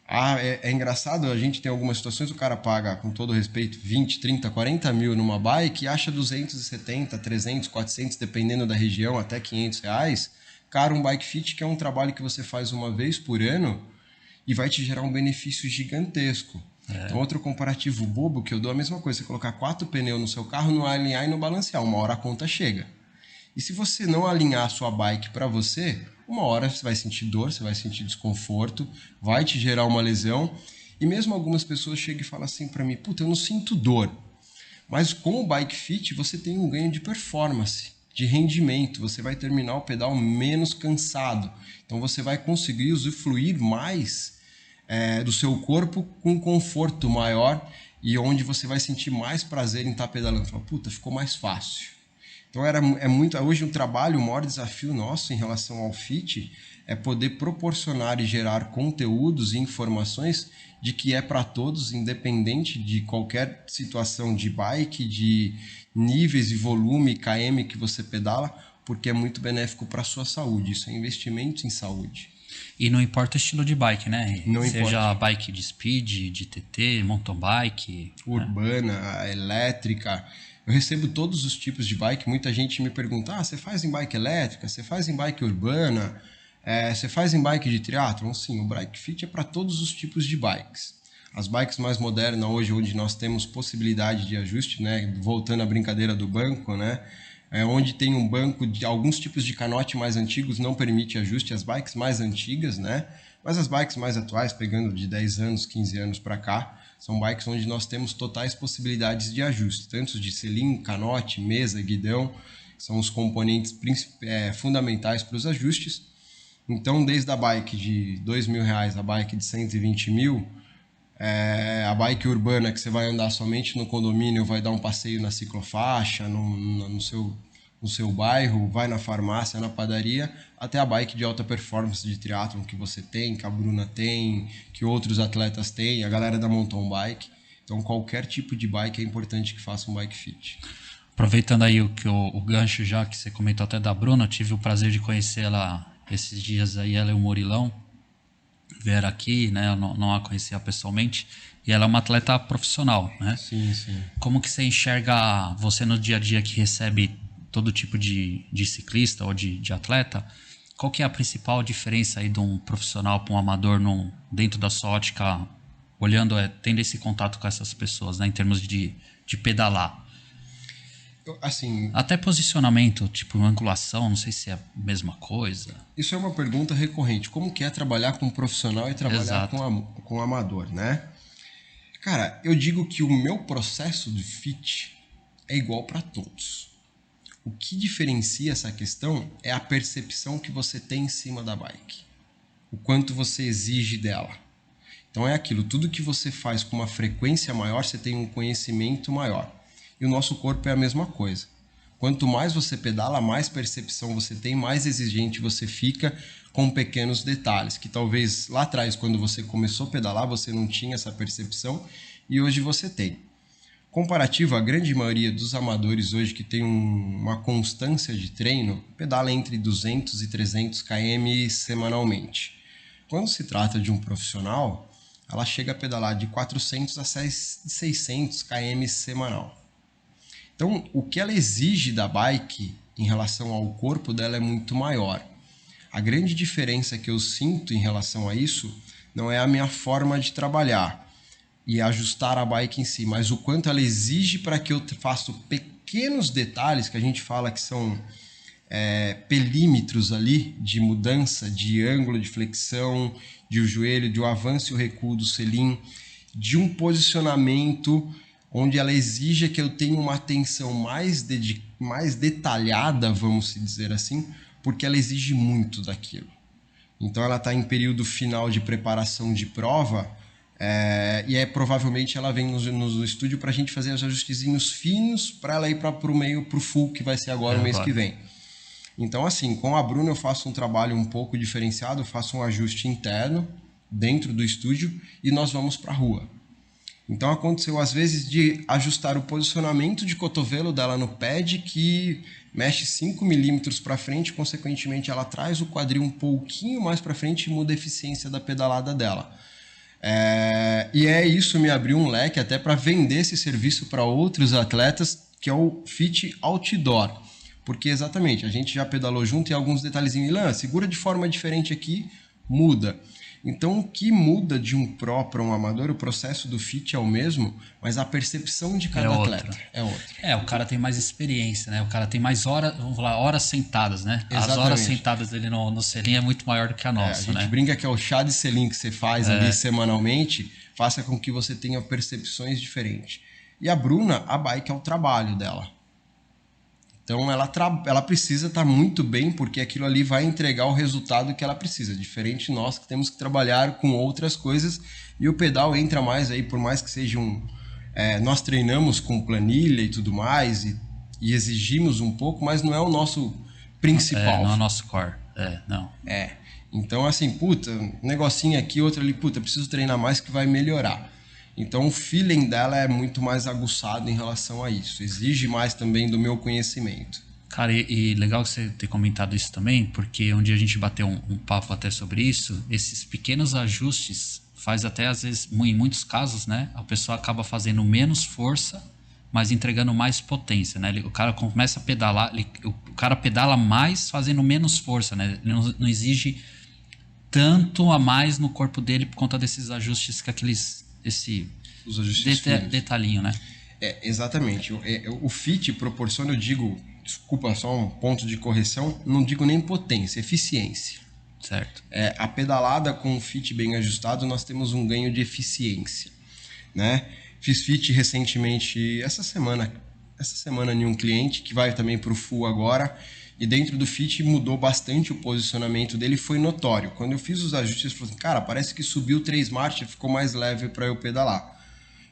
É engraçado, a gente tem algumas situações, o cara paga, com todo respeito, 20, 30, 40 mil numa bike e acha 270, 300, 400, dependendo da região, até 500 reais. Cara, um Bike Fit que é um trabalho que você faz uma vez por ano e vai te gerar um benefício gigantesco. Então, outro comparativo bobo que eu dou é a mesma coisa. Você colocar 4 pneus no seu carro, não alinhar e não balancear. Uma hora a conta chega. E se você não alinhar a sua bike para você, uma hora você vai sentir dor, você vai sentir desconforto, vai te gerar uma lesão. E mesmo algumas pessoas chegam e falam assim para mim, puta, eu não sinto dor. Mas com o Bike Fit você tem um ganho de performance, de rendimento. Você vai terminar o pedal menos cansado. Então você vai conseguir usufruir mais do seu corpo com conforto maior e onde você vai sentir mais prazer em estar pedalando. Fala, puta, ficou mais fácil. Então hoje um trabalho, o maior desafio nosso em relação ao fit é poder proporcionar e gerar conteúdos e informações de que é para todos, independente de qualquer situação de bike, de níveis e volume, km que você pedala, porque é muito benéfico para a sua saúde. Isso é investimento em saúde. E não importa o estilo de bike, né? Não Seja importa. bike de speed, de TT, mountain bike, urbana, elétrica. Eu recebo todos os tipos de bike. Muita gente me pergunta, você faz em bike elétrica? Você faz em bike urbana? Você faz em bike de triatlon? Sim, o Bike Fit é para todos os tipos de bikes. As bikes mais modernas hoje, onde nós temos possibilidade de ajuste, né? Voltando à brincadeira do banco, né? Onde tem um banco de alguns tipos de canote mais antigos não permite ajuste, as bikes mais antigas, né? Mas as bikes mais atuais, pegando de 10 anos, 15 anos para cá, são bikes onde nós temos totais possibilidades de ajuste, tanto de selim, canote, mesa, guidão, são os componentes fundamentais para os ajustes. Então, desde a bike de R$2.000, a bike de 120 mil, A bike urbana que você vai andar somente no condomínio, vai dar um passeio na ciclofaixa, no seu bairro, vai na farmácia, na padaria, até a bike de alta performance de triatlon que você tem, que a Bruna tem, que outros atletas têm, a galera da mountain bike. Então, qualquer tipo de bike é importante que faça um bike fit. Aproveitando aí o gancho já que você comentou até da Bruna, eu tive o prazer de conhecê-la esses dias aí, ela e o Murilão vieram aqui, né? Eu não a conhecia pessoalmente, e ela é uma atleta profissional, né? Sim, sim. Como que você enxerga você no dia a dia que recebe todo tipo de ciclista ou de atleta? Qual que é a principal diferença aí de um profissional para um amador dentro da sua ótica, olhando, tendo esse contato com essas pessoas, né? Em termos de pedalar? Assim, Até posicionamento, tipo angulação, não sei se é a mesma coisa. isso é uma pergunta recorrente. Como que é trabalhar com um profissional e trabalhar com um amador, né? Cara, eu digo que o meu processo de fit é igual para todos. O que diferencia essa questão é a percepção que você tem em cima da bike. O quanto você exige dela. Então é aquilo, tudo que você faz com uma frequência maior, você tem um conhecimento maior. E o nosso corpo é a mesma coisa. Quanto mais você pedala, mais percepção você tem, mais exigente você fica com pequenos detalhes, que talvez lá atrás, quando você começou a pedalar, você não tinha essa percepção e hoje você tem. Comparativo, a grande maioria dos amadores hoje que tem uma constância de treino, pedala entre 200 e 300 km semanalmente. Quando se trata de um profissional, ela chega a pedalar de 400 a 600 km semanal. Então, o que ela exige da bike em relação ao corpo dela é muito maior. A grande diferença que eu sinto em relação a isso não é a minha forma de trabalhar e ajustar a bike em si, mas o quanto ela exige para que eu faça pequenos detalhes que a gente fala que são pelímetros ali de mudança de ângulo de flexão, de o joelho, de o avanço e o recuo do selim, de um posicionamento onde ela exige que eu tenha uma atenção mais detalhada, vamos dizer assim, porque ela exige muito daquilo. Então ela está em período final de preparação de prova e provavelmente ela vem no estúdio para a gente fazer os ajustezinhos finos para ela ir para o full, que vai ser agora o mês que vem. Então assim, com a Bruna eu faço um trabalho um pouco diferenciado, eu faço um ajuste interno dentro do estúdio e nós vamos para a rua. Então aconteceu às vezes de ajustar o posicionamento de cotovelo dela no pad, que mexe 5 milímetros para frente, consequentemente ela traz o quadril um pouquinho mais para frente e muda a eficiência da pedalada dela. Isso me abriu um leque até para vender esse serviço para outros atletas, que é o Fit Outdoor. Porque exatamente, a gente já pedalou junto e alguns detalhezinhos. Ilan, segura de forma diferente aqui, muda. Então, o que muda de um pro para um amador, o processo do fit é o mesmo, mas a percepção de cada atleta é outra. O cara tem mais experiência, né? O cara tem mais horas, vamos falar, horas sentadas, né? Exatamente. As horas sentadas dele no selim é muito maior do que a nossa, né? A gente brinca que é o chá de selim que você faz ali semanalmente, faça com que você tenha percepções diferentes. E a Bruna, a bike é o trabalho dela. Então ela precisa estar muito bem, porque aquilo ali vai entregar o resultado que ela precisa. Diferente de nós que temos que trabalhar com outras coisas, e o pedal entra mais aí, por mais que seja nós treinamos com planilha e tudo mais, e exigimos um pouco, mas não é o nosso principal. Não é o nosso core. Não. Então assim, negocinho aqui, outro ali, preciso treinar mais que vai melhorar. Então o feeling dela é muito mais aguçado em relação a isso. Exige mais também do meu conhecimento. Cara, e legal você ter comentado isso também, porque um dia a gente bateu um papo até sobre isso. Esses pequenos ajustes faz até, às vezes, em muitos casos, né? A pessoa acaba fazendo menos força, mas entregando mais potência, né? O cara começa a pedalar, o cara pedala mais fazendo menos força, né? Ele não exige tanto a mais no corpo dele por conta desses ajustes que os ajustes detalhinho, né? Exatamente. O fit proporciona, eu digo, desculpa, só um ponto de correção, não digo nem potência, eficiência. Certo. A pedalada com o fit bem ajustado, nós temos um ganho de eficiência, né? Fiz fit recentemente, essa semana, essa semana em um cliente que vai também para o full agora, e dentro do fit mudou bastante o posicionamento dele, foi notório. Quando eu fiz os ajustes, ele falou assim, cara, parece que subiu 3 marchas, ficou mais leve para eu pedalar.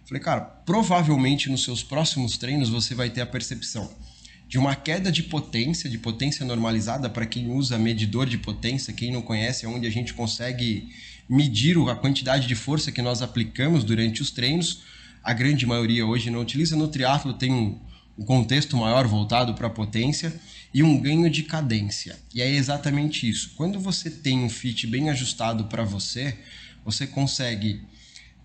Falei, cara, provavelmente nos seus próximos treinos você vai ter a percepção de uma queda de potência normalizada. Para quem usa medidor de potência, quem não conhece, é onde a gente consegue medir a quantidade de força que nós aplicamos durante os treinos. A grande maioria hoje não utiliza. No triatlo tem um contexto maior voltado para a potência e um ganho de cadência. E é exatamente isso. Quando você tem um fit bem ajustado para você, você consegue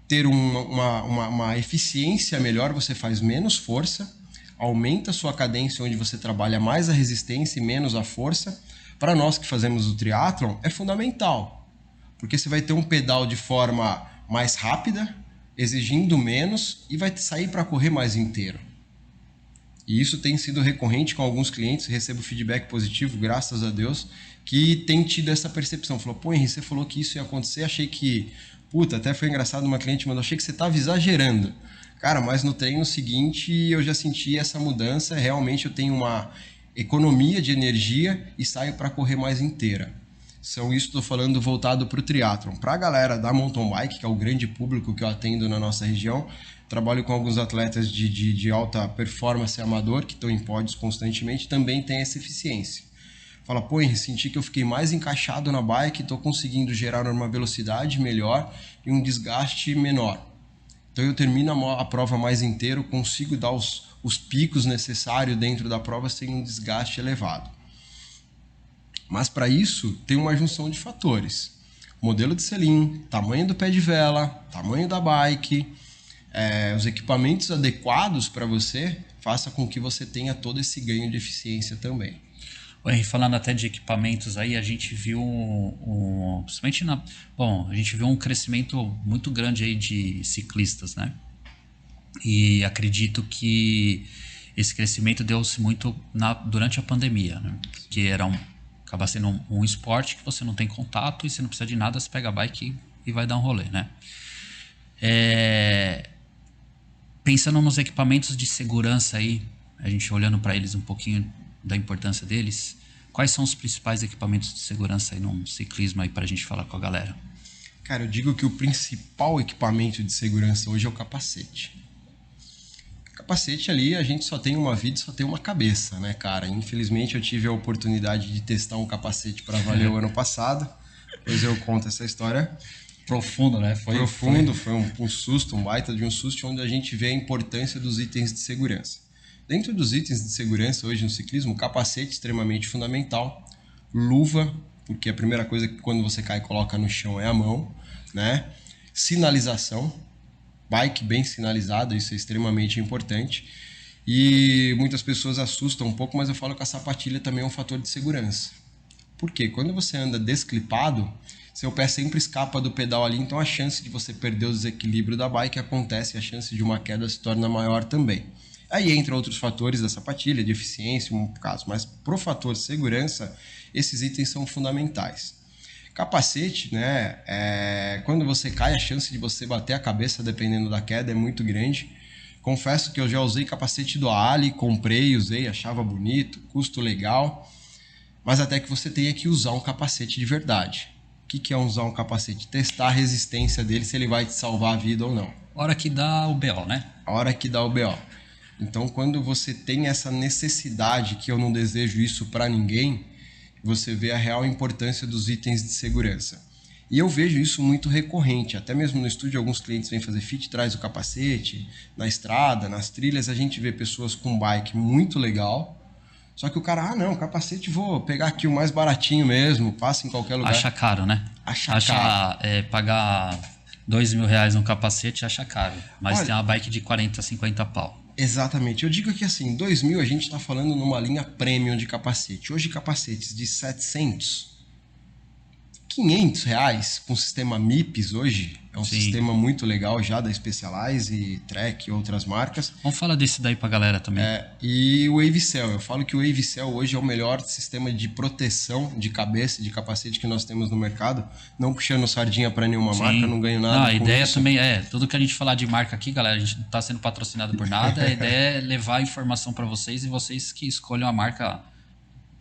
ter uma eficiência melhor, você faz menos força, aumenta a sua cadência, onde você trabalha mais a resistência e menos a força. Para nós que fazemos o triatlon, é fundamental, porque você vai ter um pedal de forma mais rápida, exigindo menos, e vai sair para correr mais inteiro. E isso tem sido recorrente com alguns clientes, recebo feedback positivo, graças a Deus, que tem tido essa percepção. Falou, pô, Henrique, você falou que isso ia acontecer, achei que... Puta, até foi engraçado, uma cliente mandou, achei que você estava exagerando. Cara, mas no treino seguinte eu já senti essa mudança, realmente eu tenho uma economia de energia e saio para correr mais inteira. Isso estou falando voltado para o triatlon. Para a galera da mountain bike, que é o grande público que eu atendo na nossa região, trabalho com alguns atletas de alta performance amador, que estão em pódios constantemente, também tem essa eficiência. Fala, pô, Henrique, senti que eu fiquei mais encaixado na bike, estou conseguindo gerar uma velocidade melhor e um desgaste menor. Então eu termino a prova mais inteiro, consigo dar os picos necessários dentro da prova sem um desgaste elevado. Mas para isso tem uma junção de fatores. Modelo de selim, tamanho do pé de vela, tamanho da bike, os equipamentos adequados para você, faça com que você tenha todo esse ganho de eficiência também. Henrique, falando até de equipamentos aí, a gente viu principalmente a gente viu um crescimento muito grande aí de ciclistas, né? E acredito que esse crescimento deu-se muito durante a pandemia, né? Que acaba sendo um esporte que você não tem contato e você não precisa de nada, você pega a bike e vai dar um rolê, né? Pensando nos equipamentos de segurança aí, a gente olhando para eles um pouquinho da importância deles, quais são os principais equipamentos de segurança aí num ciclismo aí para a gente falar com a galera? Cara, eu digo que o principal equipamento de segurança hoje é o capacete. Capacete ali, a gente só tem uma vida, só tem uma cabeça, né, cara? Infelizmente eu tive a oportunidade de testar um capacete para valer o ano passado, depois eu conto essa história. Profundo, né? Foi um susto, um baita de um susto, onde a gente vê a importância dos itens de segurança. Dentro dos itens de segurança hoje no ciclismo, capacete extremamente fundamental, luva, porque a primeira coisa que quando você cai e coloca no chão é a mão, né? Sinalização, bike bem sinalizada, isso é extremamente importante. E muitas pessoas assustam um pouco, mas eu falo que a sapatilha também é um fator de segurança. Por quê? Quando você anda desclipado, seu pé sempre escapa do pedal ali, então a chance de você perder o desequilíbrio da bike acontece, a chance de uma queda se torna maior também. Aí entra outros fatores da sapatilha, de eficiência, um caso, mas pro fator de segurança, esses itens são fundamentais. Capacete, né? Quando você cai, a chance de você bater a cabeça, dependendo da queda, é muito grande. Confesso que eu já usei capacete do Ali, comprei, usei, achava bonito, custo legal, mas até que você tenha que usar um capacete de verdade. O que é usar um capacete? Testar a resistência dele, se ele vai te salvar a vida ou não. Hora que dá o BO, né? A hora que dá o BO. Então, quando você tem essa necessidade, que eu não desejo isso para ninguém, você vê a real importância dos itens de segurança. E eu vejo isso muito recorrente, até mesmo no estúdio, alguns clientes vêm fazer fit, traz o capacete, na estrada, nas trilhas, a gente vê pessoas com bike muito legal, só que o cara, não, capacete vou pegar aqui o mais baratinho mesmo, passa em qualquer lugar. Acha caro, né? Acha caro. Pagar R$2.000 no capacete acha caro, mas Olha, tem uma bike de 40, 50 pau. Exatamente. Eu digo que assim, 2000 a gente está falando numa linha premium de capacete. Hoje capacetes de 700, R$500 com sistema MIPS hoje, É um Sim. sistema muito legal já da Specialized e Trek e outras marcas. Vamos falar desse daí pra galera também. E o Wavecell, eu falo que o Wavecell hoje é o melhor sistema de proteção de cabeça, de capacete que nós temos no mercado. Não puxando sardinha para nenhuma marca, não ganho nada Não, a com ideia isso. também tudo que a gente falar de marca aqui, galera, a gente não tá sendo patrocinado por nada, a ideia é levar a informação para vocês e vocês que escolham a marca,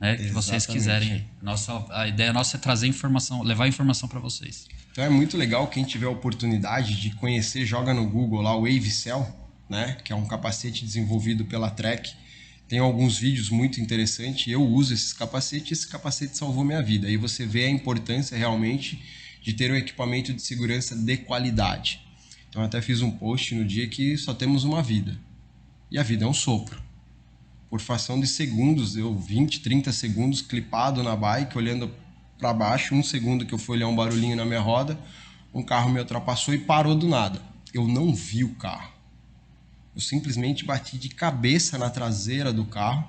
né, que vocês quiserem aí. A ideia nossa é trazer informação, levar informação para vocês. Então é muito legal, quem tiver a oportunidade de conhecer, joga no Google lá o Wavecell, né, que é um capacete desenvolvido pela Trek. Tem alguns vídeos muito interessantes, eu uso esses capacetes e esse capacete salvou minha vida. Aí você vê a importância realmente de ter um equipamento de segurança de qualidade. Então eu até fiz um post no dia que só temos uma vida. E a vida é um sopro. Por fração de segundos, deu 20, 30 segundos clipado na bike, olhando para baixo, 1 segundo que eu fui olhar um barulhinho na minha roda, um carro me ultrapassou e parou do nada. Eu não vi o carro. Eu simplesmente bati de cabeça na traseira do carro.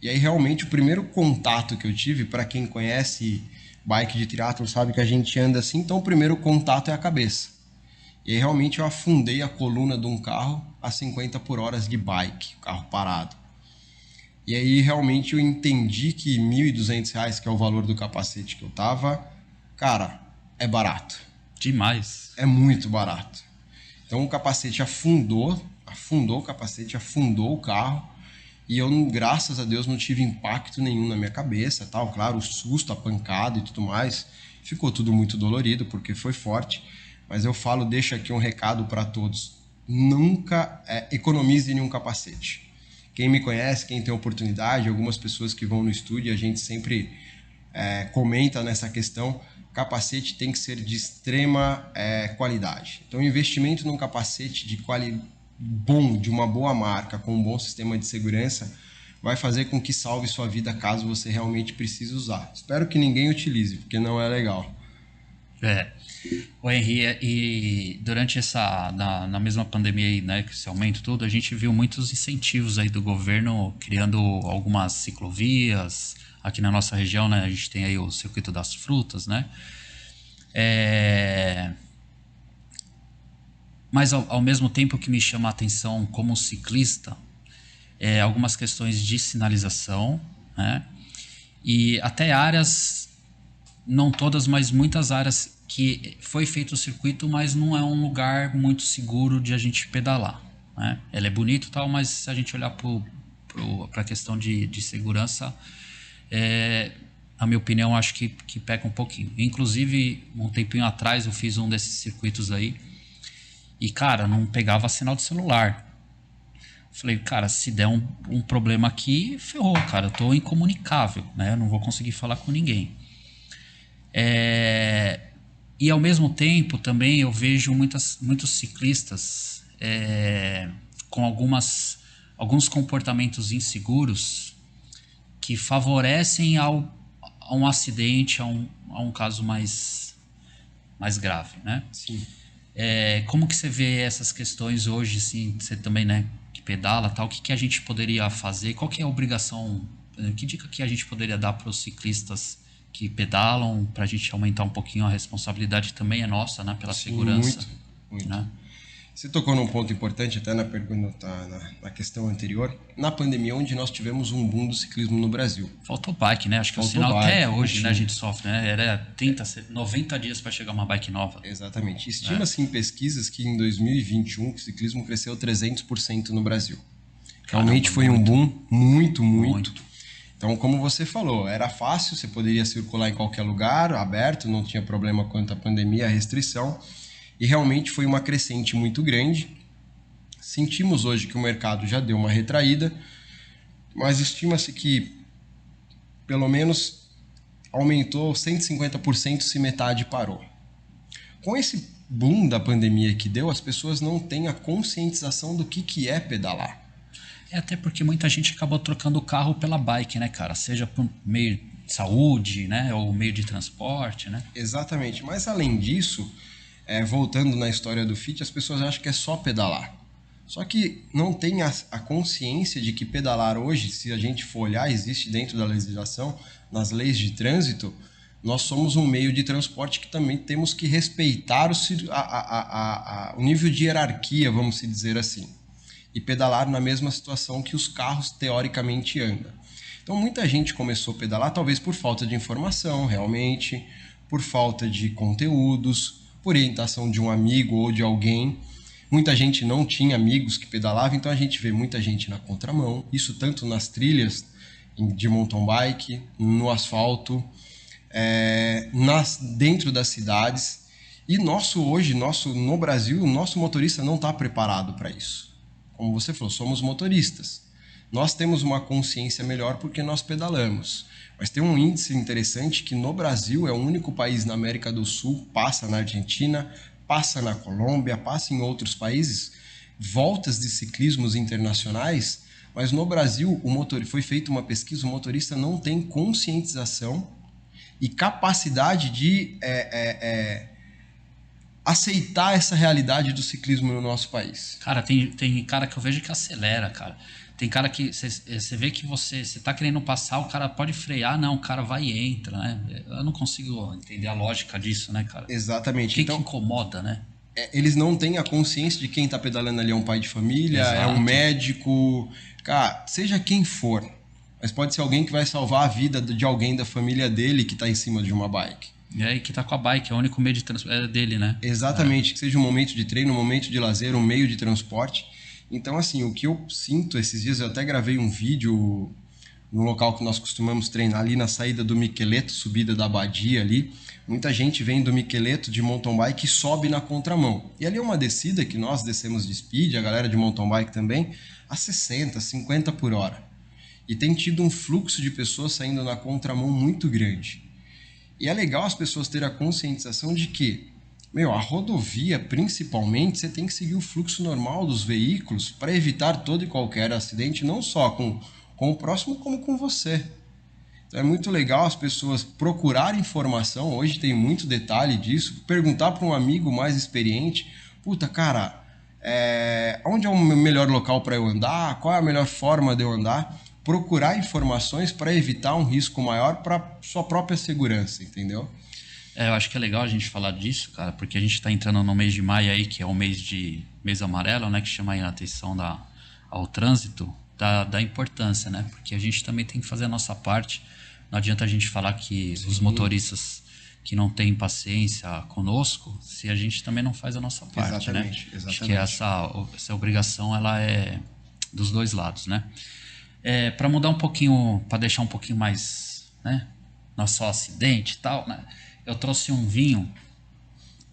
E aí realmente o primeiro contato que eu tive, para quem conhece bike de triatlo sabe que a gente anda assim, então o primeiro contato é a cabeça. E aí realmente eu afundei a coluna de um carro a 50 por hora de bike, o carro parado. E aí realmente eu entendi que R$1.200, que é o valor do capacete que eu tava, cara, é barato. Demais. É muito barato. Então o capacete afundou o capacete, afundou o carro. E eu, graças a Deus, não tive impacto nenhum na minha cabeça, tal. Claro, o susto, a pancada e tudo mais, ficou tudo muito dolorido, porque foi forte. Mas eu falo, deixo aqui um recado para todos. Nunca economize em um capacete. Quem me conhece, quem tem oportunidade, algumas pessoas que vão no estúdio, a gente sempre comenta nessa questão, capacete tem que ser de extrema qualidade. Então, o investimento num capacete bom, de uma boa marca, com um bom sistema de segurança, vai fazer com que salve sua vida caso você realmente precise usar. Espero que ninguém utilize, porque não é legal. O Henry, e durante na mesma pandemia aí, né, que esse aumento tudo, a gente viu muitos incentivos aí do governo criando algumas ciclovias. Aqui na nossa região, né, a gente tem aí o Circuito das Frutas, né? Mas ao mesmo tempo que me chama a atenção como ciclista, algumas questões de sinalização, né? E até áreas, não todas, mas muitas áreas que foi feito o circuito, mas não é um lugar muito seguro de a gente pedalar, né? Ele é bonito e tal, mas se a gente olhar para a questão de segurança, na minha opinião, acho que peca um pouquinho. Inclusive, um tempinho atrás eu fiz um desses circuitos aí e, cara, não pegava sinal de celular. Falei, cara, se der um problema aqui, ferrou, cara, eu tô incomunicável, né? Eu não vou conseguir falar com ninguém. E ao mesmo tempo também eu vejo muitos ciclistas com alguns comportamentos inseguros que favorecem a um acidente, a um caso mais grave, né? Sim. Como que você vê essas questões hoje, assim, você também, né, que pedala, tal, o que a gente poderia fazer, qual que é a obrigação, que dica que a gente poderia dar para os ciclistas que pedalam, para a gente aumentar um pouquinho a responsabilidade também é nossa, né, pela segurança. Muito. Né? Você tocou num ponto importante até na pergunta, na questão anterior. Na pandemia, onde nós tivemos um boom do ciclismo no Brasil. Faltou bike, né? Acho que Faltou o sinal bike, até hoje, enfim. né, a gente sofre, né? Era 90 dias para chegar uma bike nova. Exatamente. Estima-se em pesquisas que em 2021 o ciclismo cresceu 300% no Brasil. Realmente foi um boom muito. Então, como você falou, era fácil, você poderia circular em qualquer lugar, aberto, não tinha problema quanto à pandemia, a restrição. E realmente foi uma crescente muito grande. Sentimos hoje que o mercado já deu uma retraída, mas estima-se que pelo menos aumentou 150% se metade parou. Com esse boom da pandemia que deu, as pessoas não têm a conscientização do que é pedalar. Até porque muita gente acabou trocando o carro pela bike, né, cara? Seja por meio de saúde, né, ou meio de transporte, né? Exatamente. Mas além disso, voltando na história do fit, as pessoas acham que é só pedalar. Só que não tem a consciência de que pedalar hoje, se a gente for olhar, existe dentro da legislação, nas leis de trânsito, nós somos um meio de transporte que também temos que respeitar o nível de hierarquia, vamos se dizer assim, e pedalar na mesma situação que os carros teoricamente andam. Então muita gente começou a pedalar talvez por falta de informação, realmente, por falta de conteúdos, por orientação de um amigo ou de alguém. Muita gente não tinha amigos que pedalavam, então a gente vê muita gente na contramão, isso tanto nas trilhas de mountain bike, no asfalto, dentro das cidades. E no Brasil, o nosso motorista não está preparado para isso. Como você falou, somos motoristas. Nós temos uma consciência melhor porque nós pedalamos. Mas tem um índice interessante que no Brasil é o único país na América do Sul, passa na Argentina, passa na Colômbia, passa em outros países, voltas de ciclismos internacionais, mas no Brasil foi feita uma pesquisa, o motorista não tem conscientização e capacidade de aceitar essa realidade do ciclismo no nosso país. Cara, tem cara que eu vejo que acelera, cara. Tem cara que você vê que você tá querendo passar, o cara pode frear, não, o cara vai e entra, né? Eu não consigo entender a lógica disso, né, cara? Exatamente. O que incomoda, né? Eles não têm a consciência de quem tá pedalando ali é um pai de família, Exato. É um médico, cara, seja quem for. Mas pode ser alguém que vai salvar a vida de alguém da família dele que tá em cima de uma bike. E aí que tá com a bike, é o único meio de transporte dele, né? Exatamente, que seja um momento de treino, um momento de lazer, um meio de transporte. Então, assim, o que eu sinto esses dias, eu até gravei um vídeo no local que nós costumamos treinar, ali na saída do Miqueleto, subida da Abadia ali. Muita gente vem do Miqueleto de mountain bike e sobe na contramão. E ali é uma descida que nós descemos de speed, a galera de mountain bike também, a 60, 50 por hora. E tem tido um fluxo de pessoas saindo na contramão muito grande. E é legal as pessoas terem a conscientização de que, a rodovia, principalmente, você tem que seguir o fluxo normal dos veículos para evitar todo e qualquer acidente, não só com o próximo, como com você. Então é muito legal as pessoas procurarem informação, hoje tem muito detalhe disso, perguntar para um amigo mais experiente, puta, cara, onde é o melhor local para eu andar? Qual é a melhor forma de eu andar? Procurar informações para evitar um risco maior para sua própria segurança, entendeu? Eu acho que é legal a gente falar disso, cara, porque a gente está entrando no mês de maio aí, que é o mês amarelo, né, que chama aí a atenção ao trânsito, da importância, né, porque a gente também tem que fazer a nossa parte. Não adianta a gente falar que Sim. Os motoristas que não têm paciência conosco, se a gente também não faz a nossa parte, exatamente, né? Exatamente. Acho que essa obrigação, ela é dos dois lados, né? Para mudar um pouquinho, para deixar um pouquinho mais, né, não só acidente e tal, né? Eu trouxe um vinho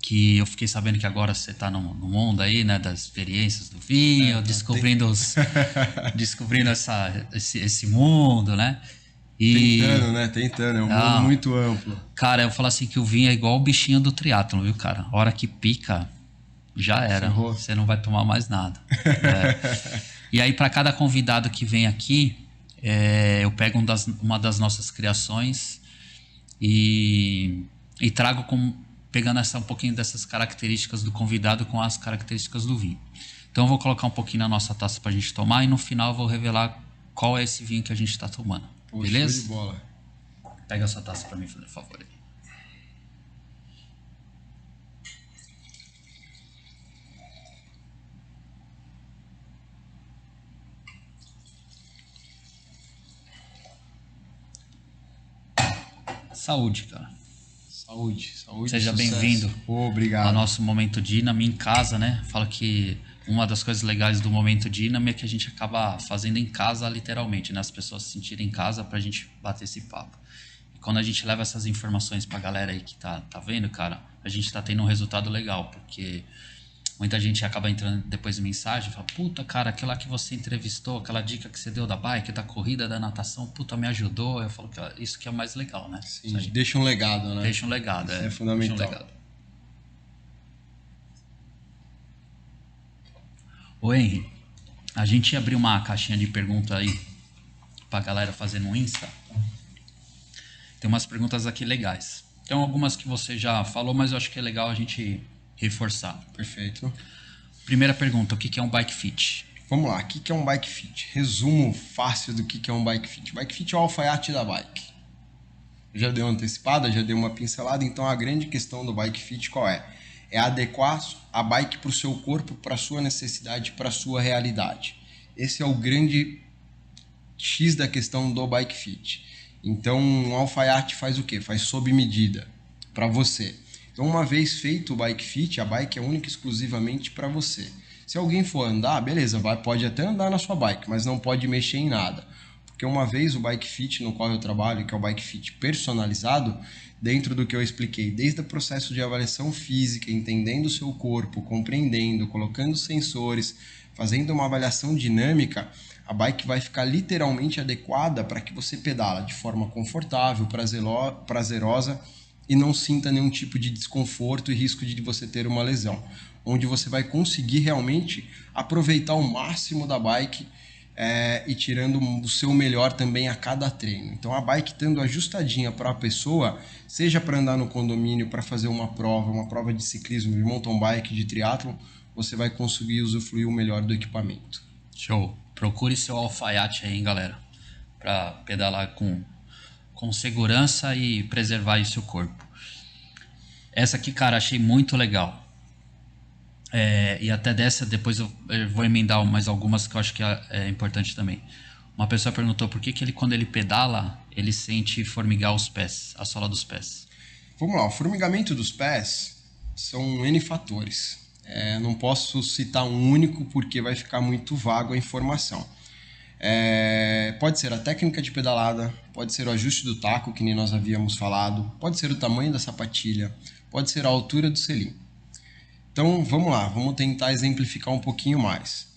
que eu fiquei sabendo que agora você está no mundo aí, né, das experiências do vinho, descobrindo esse mundo, né? Tentando, é um mundo muito amplo. Cara, eu falo assim que o vinho é igual o bichinho do triatlon, viu, cara? A hora que pica, já era. Você não vai tomar mais nada. E aí, para cada convidado que vem aqui, eu pego uma das nossas criações e trago pegando um pouquinho dessas características do convidado com as características do vinho. Então eu vou colocar um pouquinho na nossa taça pra gente tomar e no final eu vou revelar qual é esse vinho que a gente tá tomando. Poxa, beleza? Show de bola. Pega essa taça pra mim, por favor. Saúde, cara. Saúde. Seja bem-vindo. Obrigado. Ao nosso Momento Dynamo em casa, né? Fala que uma das coisas legais do Momento Dynamo é que a gente acaba fazendo em casa, literalmente, né? As pessoas se sentirem em casa pra gente bater esse papo. E quando a gente leva essas informações pra galera aí que tá vendo, cara, a gente tá tendo um resultado legal, porque muita gente acaba entrando depois em mensagem e fala, puta, cara, aquela que você entrevistou, aquela dica que você deu da bike, da corrida, da natação, puta, me ajudou. Eu falo que isso que é o mais legal, né? Sim, deixa um legado, né? Deixa um legado, isso é fundamental. Deixa um legado. Ô Henry, a gente abriu uma caixinha de pergunta aí pra galera fazer no Insta. Tem umas perguntas aqui legais. Tem algumas que você já falou, mas eu acho que é legal a gente reforçar. Perfeito. Primeira pergunta, o que é um bike fit? Vamos lá, o que é um bike fit? Resumo fácil do que é um bike fit. Bike fit é o alfaiate da bike. Já dei uma antecipada, já dei uma pincelada, então a grande questão do Bike Fit qual é? É adequar a bike para o seu corpo, para a sua necessidade, para a sua realidade. Esse é o grande X da questão do Bike Fit. Então, um alfaiate faz o quê? Faz sob medida para você. Então, uma vez feito o Bike Fit, a bike é única e exclusivamente para você. Se alguém for andar, beleza, pode até andar na sua bike, mas não pode mexer em nada. Porque uma vez o Bike Fit no qual eu trabalho, que é o Bike Fit personalizado, dentro do que eu expliquei, desde o processo de avaliação física, entendendo o seu corpo, compreendendo, colocando sensores, fazendo uma avaliação dinâmica, a bike vai ficar literalmente adequada para que você pedala de forma confortável, prazerosa e não sinta nenhum tipo de desconforto e risco de você ter uma lesão, onde você vai conseguir realmente aproveitar o máximo da bike e tirando o seu melhor também a cada treino. Então a bike estando ajustadinha para a pessoa, seja para andar no condomínio, para fazer uma prova de ciclismo, de mountain bike, de triatlon, você vai conseguir usufruir o melhor do equipamento. Show. Procure seu alfaiate aí, hein, galera, para pedalar com segurança e preservar aí seu corpo. Essa aqui, cara, achei muito legal. E até dessa, depois eu vou emendar mais algumas que eu acho que é importante também. Uma pessoa perguntou por que ele, quando ele pedala, ele sente formigar os pés, a sola dos pés. Vamos lá, o formigamento dos pés são N fatores. Não posso citar um único porque vai ficar muito vago a informação. Pode ser a técnica de pedalada, pode ser o ajuste do taco, que nem nós havíamos falado, pode ser o tamanho da sapatilha, pode ser a altura do selim. Então vamos lá, vamos tentar exemplificar um pouquinho mais.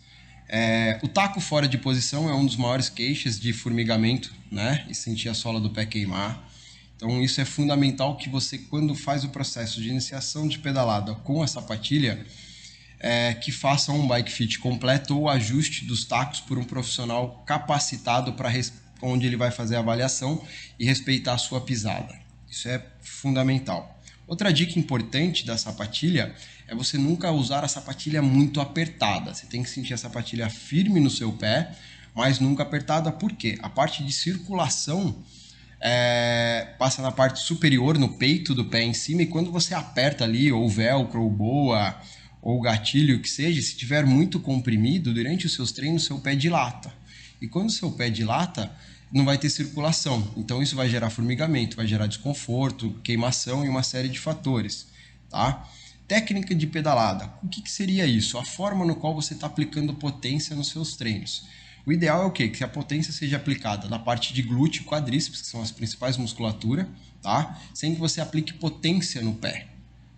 O taco fora de posição é um dos maiores queixas de formigamento, né? E sentir a sola do pé queimar. Então isso é fundamental que você, quando faz o processo de iniciação de pedalada com a sapatilha, que faça um bike fit completo ou ajuste dos tacos por um profissional capacitado para onde ele vai fazer a avaliação e respeitar a sua pisada. Isso é fundamental. Outra dica importante da sapatilha é você nunca usar a sapatilha muito apertada. Você tem que sentir a sapatilha firme no seu pé, mas nunca apertada. Por quê? A parte de circulação passa na parte superior, no peito do pé em cima, e quando você aperta ali, ou velcro, ou boa, ou gatilho, que seja, se tiver muito comprimido, durante os seus treinos, seu pé dilata. E quando o seu pé dilata, não vai ter circulação. Então isso vai gerar formigamento, vai gerar desconforto, queimação e uma série de fatores, tá? Técnica de pedalada. O que seria isso? A forma no qual você está aplicando potência nos seus treinos. O ideal é o quê? Que a potência seja aplicada na parte de glúteo e quadríceps, que são as principais musculaturas, tá? Sem que você aplique potência no pé.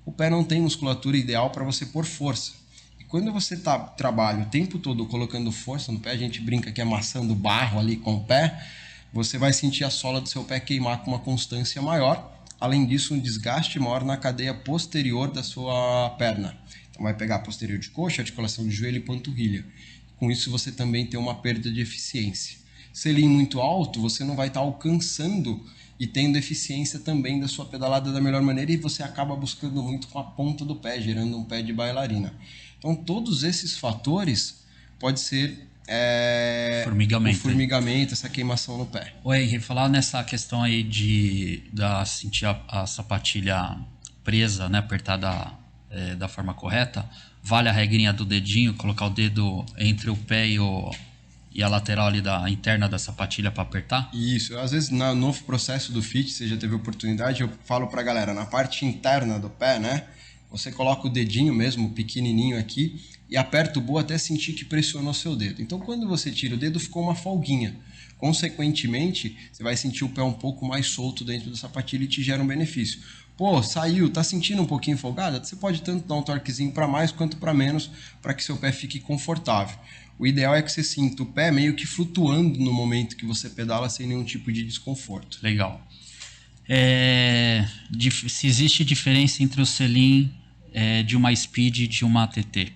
O pé não tem musculatura ideal para você pôr força. E quando você trabalha o tempo todo colocando força no pé, a gente brinca que é amassando barro ali com o pé, você vai sentir a sola do seu pé queimar com uma constância maior. Além disso, um desgaste maior na cadeia posterior da sua perna. Então vai pegar posterior de coxa, articulação de joelho e panturrilha. Com isso você também tem uma perda de eficiência. Selim muito alto, você não vai estar alcançando e tendo eficiência também da sua pedalada da melhor maneira, e você acaba buscando muito com a ponta do pé, gerando um pé de bailarina. Então todos esses fatores pode ser Formigamento. o formigamento, essa queimação no pé. Ô Henry, falar nessa questão aí de sentir a sapatilha presa, né, apertada da forma correta, vale a regrinha do dedinho, colocar o dedo entre o pé e a lateral ali da interna da sapatilha para apertar? Isso, às vezes no novo processo do fit, você já teve oportunidade, eu falo pra galera, na parte interna do pé, né, você coloca o dedinho mesmo, pequenininho aqui, e aperta o boa até sentir que pressionou seu dedo. Então quando você tira o dedo, ficou uma folguinha. Consequentemente, você vai sentir o pé um pouco mais solto dentro da sapatilha e te gera um benefício. Pô, saiu, tá sentindo um pouquinho folgada? Você pode tanto dar um torquezinho para mais quanto para menos, para que seu pé fique confortável. O ideal é que você sinta o pé meio que flutuando no momento que você pedala sem nenhum tipo de desconforto. Legal. Se existe diferença entre o selim de uma Speed e de uma ATT,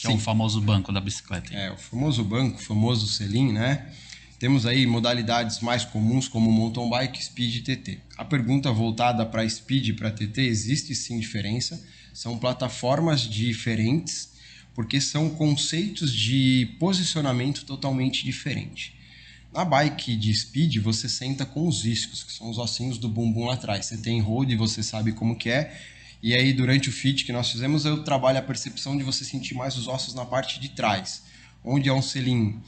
que é o famoso banco da bicicleta. O famoso banco, o famoso selim, né? Temos aí modalidades mais comuns como mountain bike, speed e TT. A pergunta voltada para speed e para TT, existe sim diferença. São plataformas diferentes, porque são conceitos de posicionamento totalmente diferentes. Na bike de speed, você senta com os iscos, que são os ossinhos do bumbum lá atrás. Você tem road, você sabe como que é. E aí, durante o fit que nós fizemos, eu trabalho a percepção de você sentir mais os ossos na parte de trás. Onde é um selim